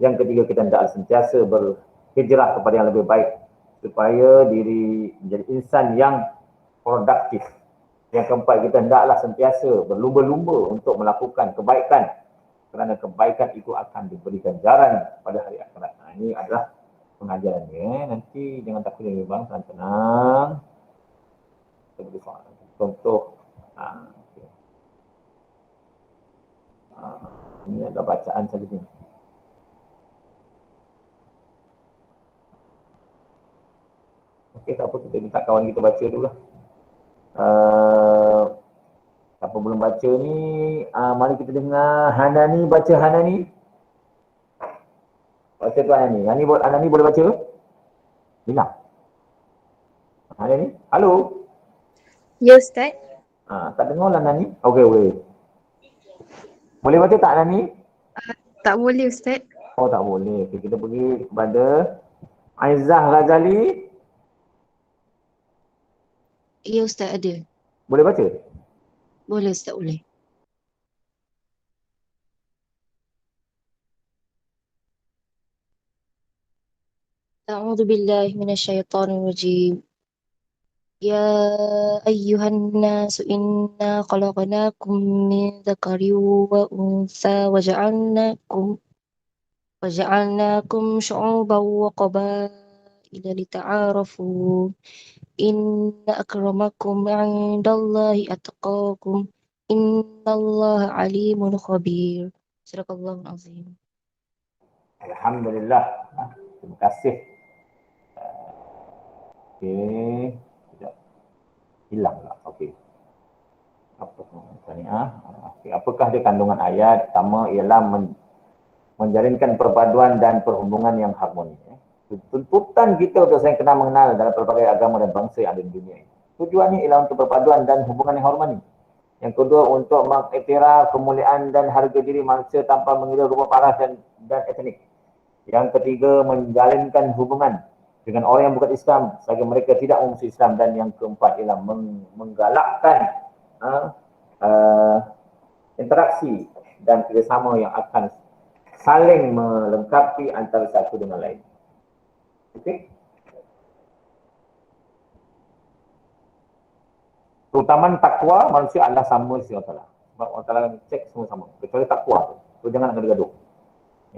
Yang ketiga, kita hendaklah sentiasa berhijrah kepada yang lebih baik supaya diri menjadi insan yang produktif. Yang keempat, kita hendaklah sentiasa berlumba-lumba untuk melakukan kebaikan, kerana kebaikan itu akan diberi ganjaran pada hari akhirat. Ini adalah pengajarannya. Nanti jangan takut ya bang, tenang-tenang. Contoh, ini ada bacaan saja ni. Okey, tak apa, kita minta kawan kita baca dulu lah. Siapa belum baca ni, mari kita dengar Hanani baca. Hanani baca tu Hanani. Hanani boleh baca? Bilang. Hanani, halo? Ya Ustaz. Tak dengar lah Hanani? Okey, boleh. Boleh baca tak Hanani? Tak boleh Ustaz. Oh, tak boleh. Okay, kita pergi kepada Aizah Ghazali. Ya Ustaz ada. Boleh baca? Boleh Ustaz, boleh. أعوذ بالله من الشيطان الرجيم. يا أيها الناس إنا خلقناكم من ذكر وأنثى وجعلناكم شعوبا وقبائل لتعارفوا إن أكرمكم عند الله أتقاكم إن الله عليم خبير. صدق الله العظيم. Alhamdulillah. Terima kasih. Okey. Sekejap. Hilang pula. Okey. Apa tadi? Okey. Apakah dia kandungan ayat? Pertama ialah menjalinkan perpaduan dan perhubungan yang harmoni. Tuntutan kita untuk saling kenal mengenal dalam pelbagai agama dan bangsa yang ada di dunia ini. Tujuannya ialah untuk perpaduan dan hubungan yang harmoni. Yang kedua, untuk mengiktiraf kemuliaan dan harga diri manusia tanpa mengira rupa paras dan etnik. Yang ketiga, menjalinkan hubungan dengan orang yang bukan Islam selagi mereka tidak memusuhi Islam. Dan yang keempat ialah menggalakkan interaksi dan kerjasama yang akan saling melengkapi antara satu dengan lain. Okey. Keutamaan takwa manusia adalah sama si Allah. Sebab Allah Ta'ala cek semua sama. Kecuali takwa tu. So, jangan gaduh-gaduh.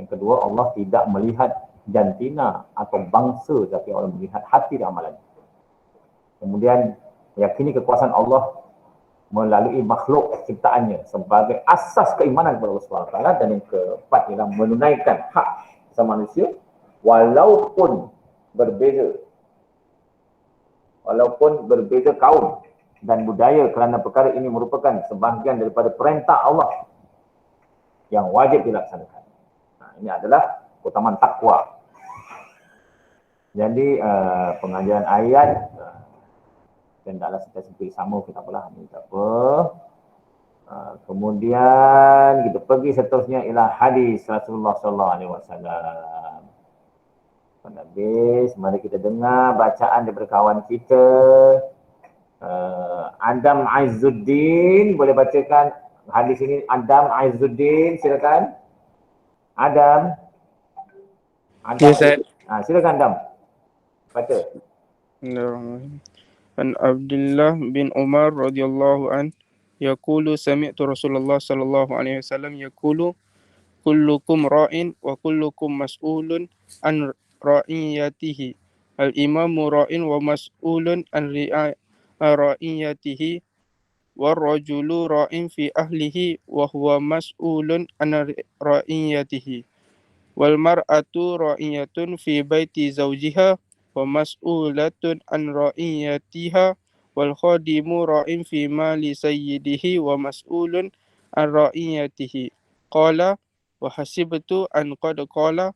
Yang kedua, Allah tidak melihat jantina atau bangsa, tapi Allah melihat hati dan amalan. Kemudian, meyakini kekuasaan Allah melalui makhluk ciptaannya sebagai asas keimanan kepada Allah SWT. Dan yang keempat ialah menunaikan hak sama manusia walaupun berbeza kaum dan budaya, kerana perkara ini merupakan sebahagian daripada perintah Allah yang wajib dilaksanakan. Ini adalah keutamaan takwa. Jadi pengajaran ayat dan dalam sifat-sifat sama, kita apalah, ini tak apa. Kemudian kita pergi seterusnya ialah hadis Rasulullah SAW. Habis, mari kita dengar bacaan daripada kawan kita. Adam Aizuddin, boleh bacakan hadis ini? Adam Aizuddin, silakan. Adam. Ya, Ustaz. Silakan Adam. Baca. Bismillahirrahmanirrahim. An Abdullah bin Umar radhiyallahu an yaqulu sami'tu Rasulullah sallallahu alaihi wasallam yaqulu kullukum ra'in wa kullukum mas'ulun an ra'iyatihi. Al-imamu ra'in wa mas'ulun an ra'iyatihi wa rajulu ra'in fi ahlihi wa huwa mas'ulun an ra'iyatihi. Wal mar'atu ra'iyatun fi baiti zawjiha wa mas'ulatun an ra'iyatiha wal khadimu ra'in fi mali sayyidihi wa mas'ulun an ra'iyatihi. Qala wa hasibtu an qad qala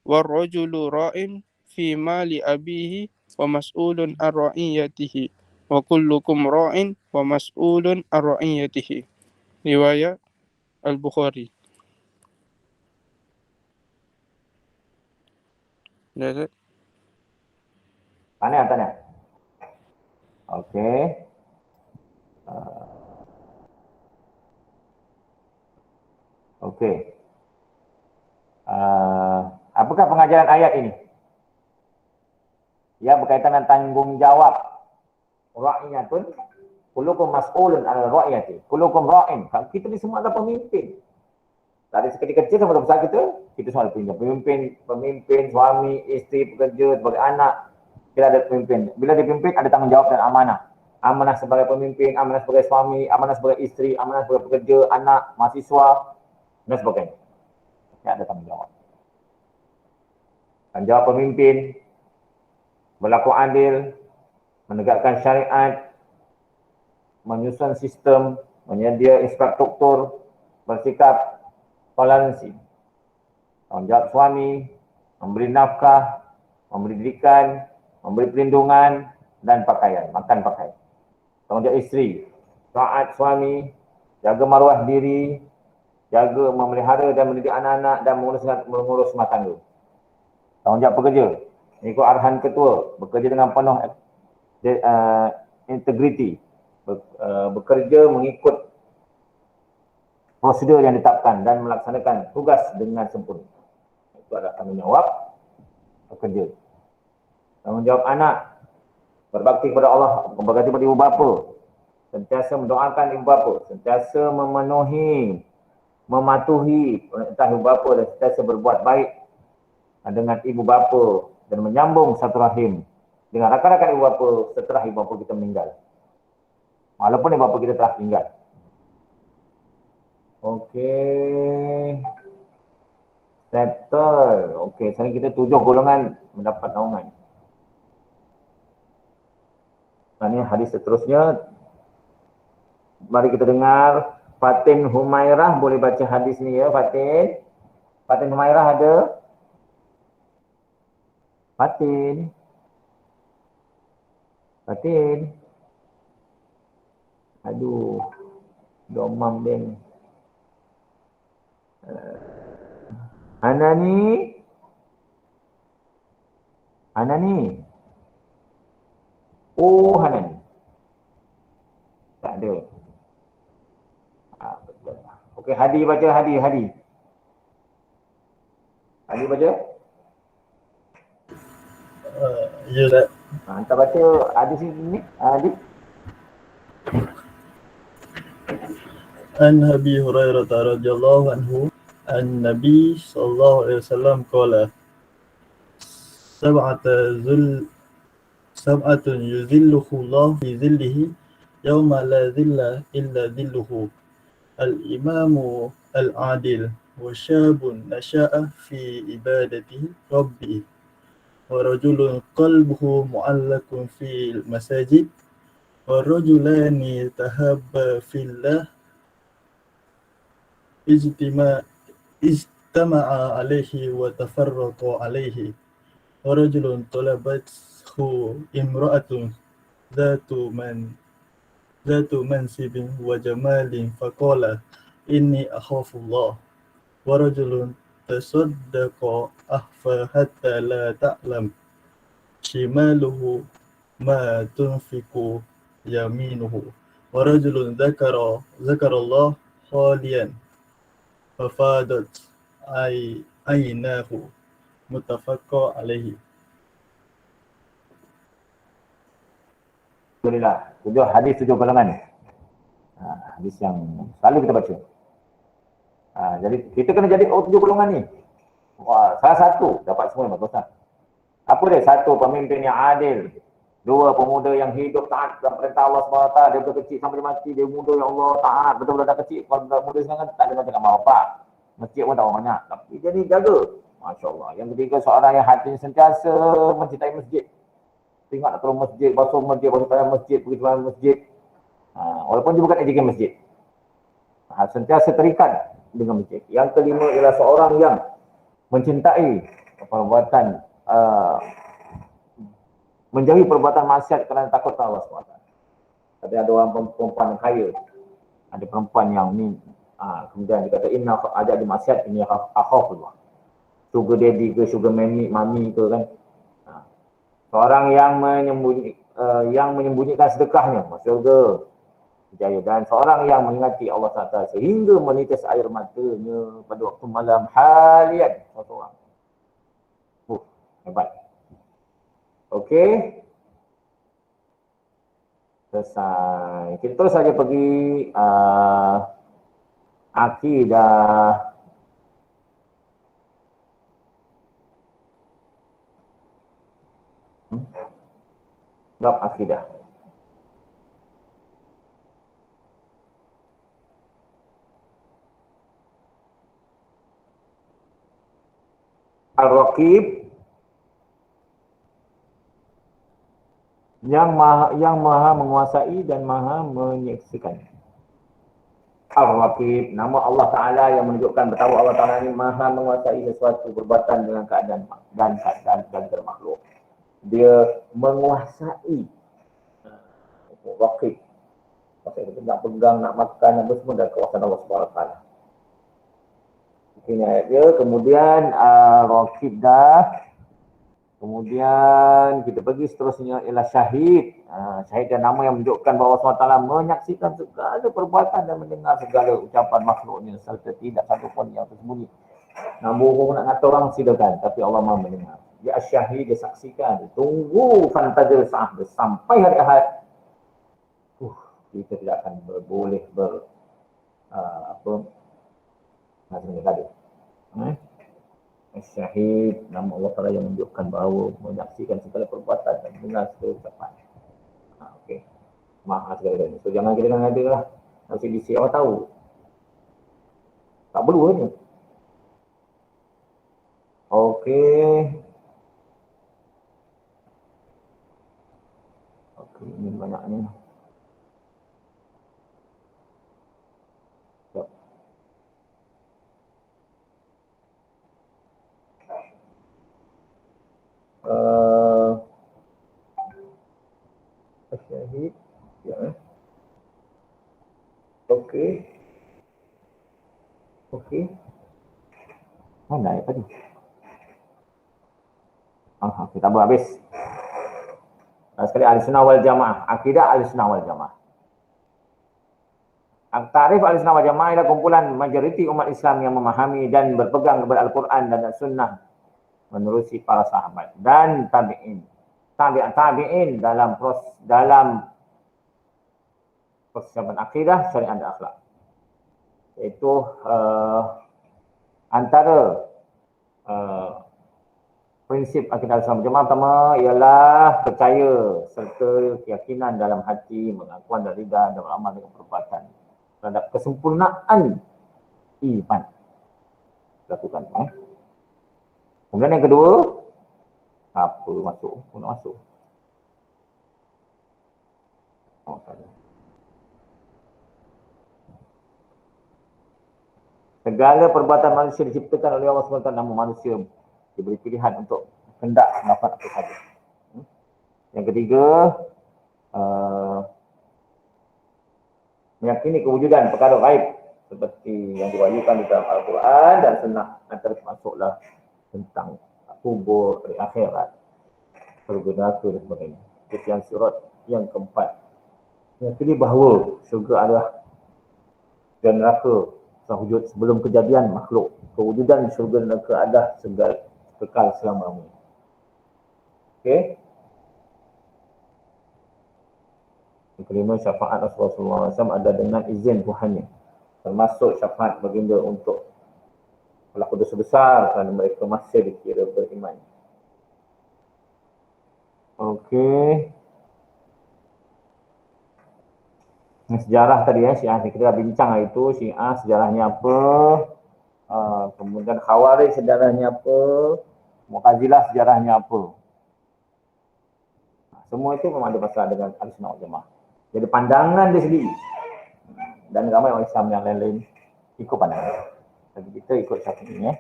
war rajulu ra'in fi mali abihi wa mas'ulun an ra'iyatihi wa kullukum ra'in wa mas'ulun an ra'iyatihi. Riwayat Al-Bukhari. Tanya. Okey. Okey. Apakah pengajaran ayat ini? Yang berkaitan dengan tanggungjawab. Ra'iyatun, kullukum mas'ulun ala ra'iyati. Kullukum ra'in. Kita ni semua adalah pemimpin. Dari sekecil-kecil sampai besar kita semua ada pemimpin, suami, isteri, pekerja, sebagai anak. Kita ada pemimpin. Bila dipimpin ada tanggungjawab dan amanah. Amanah sebagai pemimpin, amanah sebagai suami, amanah sebagai isteri, amanah sebagai pekerja, anak, mahasiswa dan sebagainya. Ada tanggungjawab. Tanggungjawab pemimpin, berlaku adil, menegakkan syariat, menyusun sistem, menyedia infrastruktur, bersikap toleransi. Tanggungjawab suami, memberi nafkah, memberi didikan, memberi perlindungan dan pakaian, makan pakaian. Tanggungjawab isteri, taat suami, jaga maruah diri, jaga memelihara dan mendidik anak-anak dan mengurus rumah tangga. Tanggungjawab pekerja, ikut arahan ketua, bekerja dengan penuh integriti, bekerja mengikut prosedur yang ditetapkan dan melaksanakan tugas dengan sempurna. Itu adalah tanggungjawab pekerja. Tanggungjawab anak, berbakti kepada Allah, berbakti kepada ibu bapa, sentiasa mendoakan ibu bapa, sentiasa memenuhi, mematuhi perintah ibu bapa dan sentiasa berbuat baik dengan ibu bapa dan menyambung satu rahim dengan rakan-rakan ibu bapa setelah ibu bapa kita meninggal. Walaupun ibu bapa kita telah meninggal. Okey. Settle. Okey, sekarang kita 7 golongan mendapat naungan. Ini hadis seterusnya. Mari kita dengar Fatin Humairah, boleh baca hadis ni ya Fatin. Fatin Humairah ada? Fatin. Fatin. Aduh. Domam dia ni. Anani. Anani. Oh, Hanani. Tak ada. Okey, Hadi baca, Hadi. Hadi baca. Ya, Ustaz. Hantar baca hadis ni. Hadi. An Abi Hurairah radhiyallahu anhu an-Nabi sallallahu alaihi wasallam qala sab'atun yuzilluhu Allah fi zillihi yawma la zilla illa zilluhu al-imamu al-adil wa syabun nasha'a fi ibadati rabbih wa rajulun qalbuhu mu'allakun fil masajid wa rajulani tahabba fillah ijtama'a alaihi wa tafarraqa alaihi wa rajulun talabathu imra'atun zatu mansibin wa jamalin faqala inni akhafullah wa rajulun tasaddaqa ahfa hatta la ta'lam shimaluhu ma tunfiqu yaminuhu wa rajulun zakarallah khaliyan fafadat aynahu muttafaqun alaihi. Alhamdulillah. 7 hadis 7 golongan. Hadis yang selalu kita baca. Jadi kita kena jadi 7 golongan ni. Wah, salah satu dapat semua bagus tak? Apa dia? 1, pemimpin yang adil. 2, pemuda yang hidup taat dalam perintah Allah SWT. Dia betul kecil sampai dia mati, dia muda yang Allah taat. Betul-betul dah kecil. Kalau dah muda sekarang tak ada macam kat mak bapak. Masjid pun tak banyak. Tapi dia ni jaga. Masya Allah. Yang ketiga, seorang yang hatinya sentiasa mencintai masjid. Ingat nak tolong masjid, basuh tangan masjid, pergi ke masjid. Walaupun dia bukan ejen masjid. Sentiasa terikat dengan masjid. Yang kelima ialah seorang yang mencintai perbuatan, menjauhi perbuatan maksiat kerana takut Allah SWT. Tapi ada orang perempuan yang kaya. Ada perempuan yang ni, kemudian dia kata, inna ajak di maksiat, ini akhafullah. Sugar daddy ke, sugar mami ke kan. Seorang yang menyembunyikan sedekahnya, masuk surga, berjaya. Dan seorang yang mengingati Allah SWT sehingga menitis air matanya pada waktu malam halian. Satu orang. Hebat. Okey. Selesai. Kita terus saja pergi akidah. Bab akidah. Al-Raqib yang maha menguasai dan maha menyaksikan. Al-Raqib, nama Allah Ta'ala yang menunjukkan betapa Allah Ta'ala ini maha menguasai sesuatu perbuatan dengan keadaan dan termakhluk. Dia menguasai. Raqib. Maksudnya nak pegang, nak makan, apa semua dah kawasan Allah SWT. Ini ayat dia. Kemudian Raqib dah. Kemudian kita pergi seterusnya ialah syahid. Syahid dan nama yang menunjukkan bahawa Allah SWT menyaksikan segala perbuatan dan mendengar segala ucapan makhluknya serta tidak satu pun yang tersembunyi. Nak bohong, nak kata orang silakan, tapi Allah Maha mendengar. Dia syahid, dia saksikan. Dia tunggu fantazir sa'ah sampai hari Ahad. Kita tidak akan boleh macam tadi. Syahid, nama Allah Ta'ala yang menunjukkan bahawa menyaksikan segala perbuatan dan mendengar segala ucapan. Okey. Maha segala-galanya. So jangan kita ada lah. Nanti di siapa tahu. Tak perlu ni. Okey. Okey, ini banyaknya. Syahid. Ya. Okey. Okey. Mana ayat tadi? Kita habis. Sekali Ahlussunnah wal Jamaah. Akidah Ahlussunnah wal Jamaah. Tarif Ahlussunnah wal Jamaah adalah kumpulan majoriti umat Islam yang memahami dan berpegang kepada Al-Quran dan Sunnah menerusi para sahabat dan tabi'in. Tabi'in dalam persiapan akidah, syariat dan akhlak. Iaitu antara prinsip akidah Ahlussunnah wal Jamaah pertama ialah percaya serta keyakinan dalam hati, pengakuan dan rida dan beramal dengan perbuatan terhadap kesempurnaan iman. Lakukan. Kemudian yang kedua, apa masuk? Nak masuk. Segala perbuatan manusia diciptakan oleh Allah SWT, namun manusia diberi pilihan untuk hendak melakukan apa saja. Yang ketiga, meyakini kewujudan perkara gaib seperti yang diwahyukan di dalam Al-Quran dan Sunnah, antara termasuklah tentang kubur, akhirat, surga neraka dan sebagainya. Sekian surat yang keempat. Yang kedua bahawa syurga adalah dan neraka wujud sebelum kejadian makhluk. Kewujudan syurga dan neraka ada kekal selama-lamanya. Okey. Yang kelima, syafaat Rasulullah SAW ada dengan izin Tuhannya. Termasuk syafaat baginda untuk pelaku dosa besar kerana mereka masih dikira beriman. Okey. Sejarah tadi Syiah kita dah bincang hari itu. Syiah sejarahnya apa? Kemudian Khawarij sejarahnya apa? Mu'tazilah sejarahnya apa? Semua itu memang ada masalah dengan Ahlussunnah wal Jamaah. Jadi pandangan dia sendiri. Dan ramai orang Islam yang lain-lain ikut pandangan. Jadi kita ikut satu ini.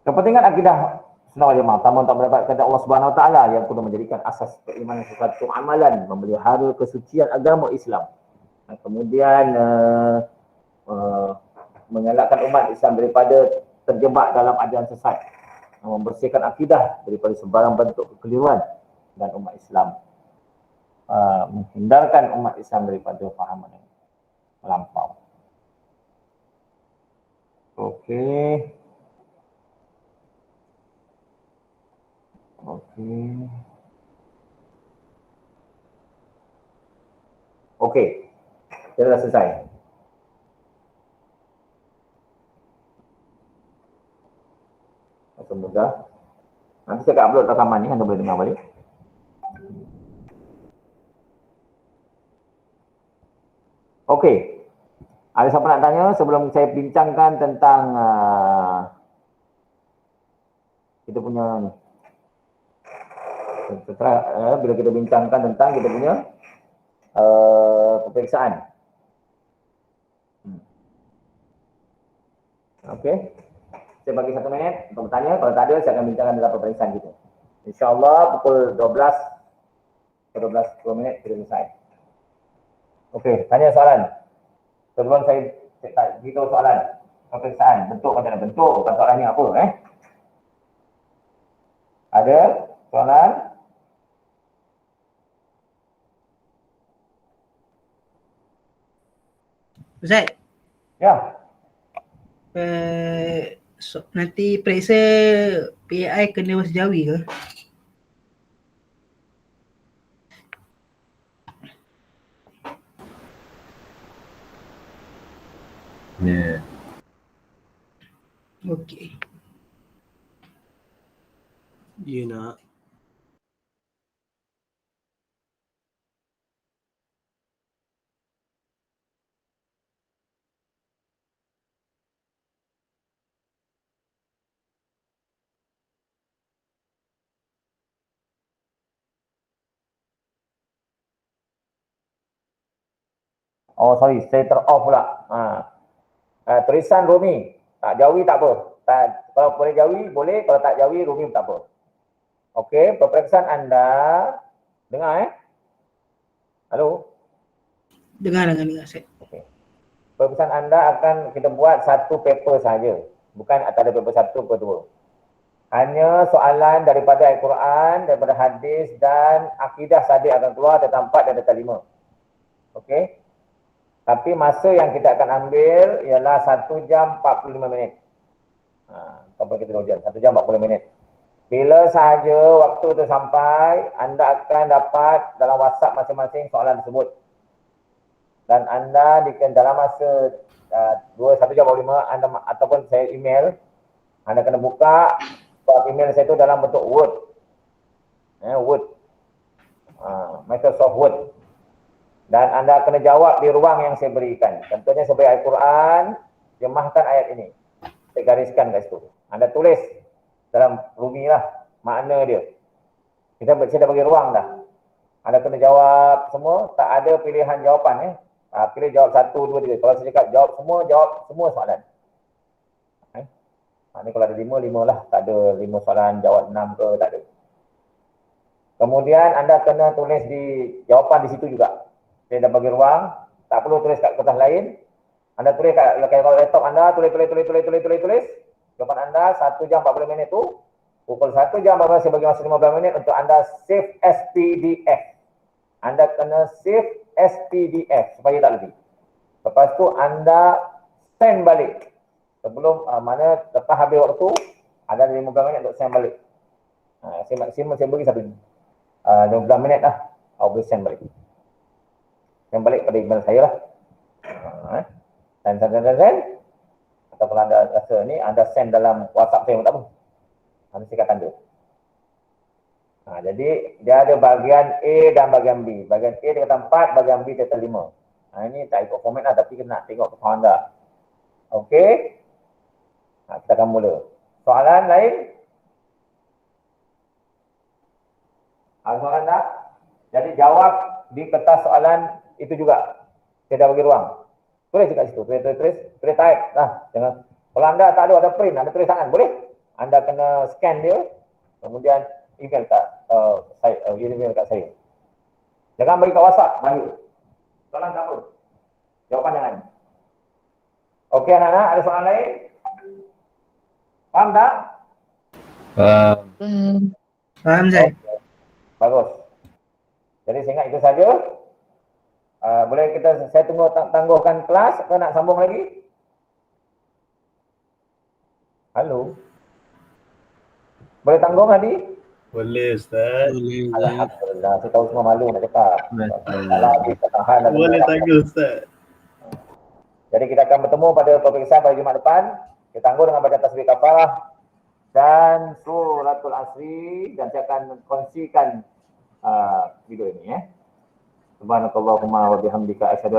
Kepentingan akidah Sunnah wal Jamaah pertama untuk mendapat kepada Allah Subhanahu Wa Taala yang perlu menjadikan asas keimanan sesuatu amalan, memelihara kesucian agama Islam. Dan kemudian mengelakkan umat Islam daripada terjebak dalam ajaran sesat, membersihkan akidah daripada sebarang bentuk kekeliruan dan umat Islam menghindarkan umat Islam daripada fahaman yang melampau. Okey. Okey. Kita dah selesai. Macam mudah. Nanti saya akan upload rakaman ni, anda boleh dengar balik. Okey. Ada siapa nak tanya sebelum saya bincangkan tentang kita punya ni. Bila kita bincangkan tentang kita punya peperiksaan. Okey. Saya bagi 1 minit untuk bertanya. Kalau tak ada, saya akan bincangkan dalam peperiksaan kita. InsyaAllah pukul 12 atau 12 minit kita selesai. Okey, tanya soalan. Sebelum saya beritahu soalan. peperiksaan. Bentuk macam mana? Bentuk, bukan soalan ni apa Ada soalan? Ustaz. Ya. Nanti periksa PAI kena bahasa Jawi ke? Ya. Okey. Ya nak. Oh sorry, saya ter-off pula. Tulisan Rumi. Tak Jawi tak apa. Kalau boleh Jawi boleh, kalau tak Jawi Rumi tak apa. Okey, peperiksaan anda dengar Halo? Dengar Ustaz. Okey. Peperiksaan anda akan kita buat satu paper saja. Bukan antara paper 1 ke 2. Hanya soalan daripada Al-Quran, daripada hadis dan akidah saja akan keluar data 4 dan data 5. Okey? Tapi masa yang kita akan ambil ialah 1 jam 45 minit. Sampai kita 2 jam, 1 jam 40 minit. Bila sahaja waktu itu sampai, anda akan dapat dalam WhatsApp masing-masing soalan tersebut. Dan anda dalam masa 1 jam 45 anda ataupun saya email, anda kena buka email saya itu dalam bentuk Word. Word. Microsoft Word. Dan anda kena jawab di ruang yang saya berikan. Contohnya saya beri Al-Quran, jemahkan ayat ini. Saya gariskan kat situ. Anda tulis dalam Rumi lah makna dia. Saya dah bagi ruang dah. Anda kena jawab semua, tak ada pilihan jawapan pilih jawab 1, 2, 3. Kalau saya cakap jawab semua soalan. Ini kalau ada 5 lah. Tak ada 5 soalan, jawab 6 ke, tak ada. Kemudian anda kena tulis di jawapan di situ juga. Saya dah bagi ruang, tak perlu tulis kat kertas lain. Anda tulis kat laptop anda, tulis. Jawapan anda 1 jam 40 minit tu, pukul 1 jam 40 saya bagi masa 15 minit untuk anda save as PDF. Anda kena save as PDF supaya tak lebih. Lepas tu anda send balik. Sebelum lepas habis waktu, ada 15 minit untuk send balik. Saya maksimum saya bagi 15 minit lah. Aku boleh send balik. Send balik pada email saya lah. Send. Atau kalau anda rasa ni, anda send dalam WhatsApp saya pun tak apa. Anda sikat tanda. Jadi dia ada bahagian A dan bahagian B. Bahagian A dia kata 4, bahagian B dia kata 5. Ini tak ikut format lah, tapi kita nak tengok kefahaman anda. Okey. Kita akan mula. Soalan lain? Ada soalan tak? Jadi jawab di kertas soalan itu juga. Saya dah bagi ruang. Tulis kat situ. Tulis type. Jangan. Kalau anda tak ada print, anda tulis tangan. Boleh? Anda kena scan dia. Kemudian email kat saya. Jangan bagi kat WhatsApp. Bahaya. Soalan tak apa. Jawapan jangan. Okey anak-anak, ada soalan lain? Faham tak? Faham Zai. Bagus. Jadi saya ingat itu saja. Boleh saya tangguhkan kelas atau nak sambung lagi? Halo? Boleh tanggung tadi? Boleh Ustaz. Alhamdulillah, saya tahu semua malu nak cakap. Boleh tanggung Ustaz. Jadi kita akan bertemu pada peperiksaan pada Jumaat depan. Kita tangguh dengan baca tasbih kafarah dan suratul asri, dan saya akan kongsikan video ini. Subhanakallahumma wa bihamdika asyhadu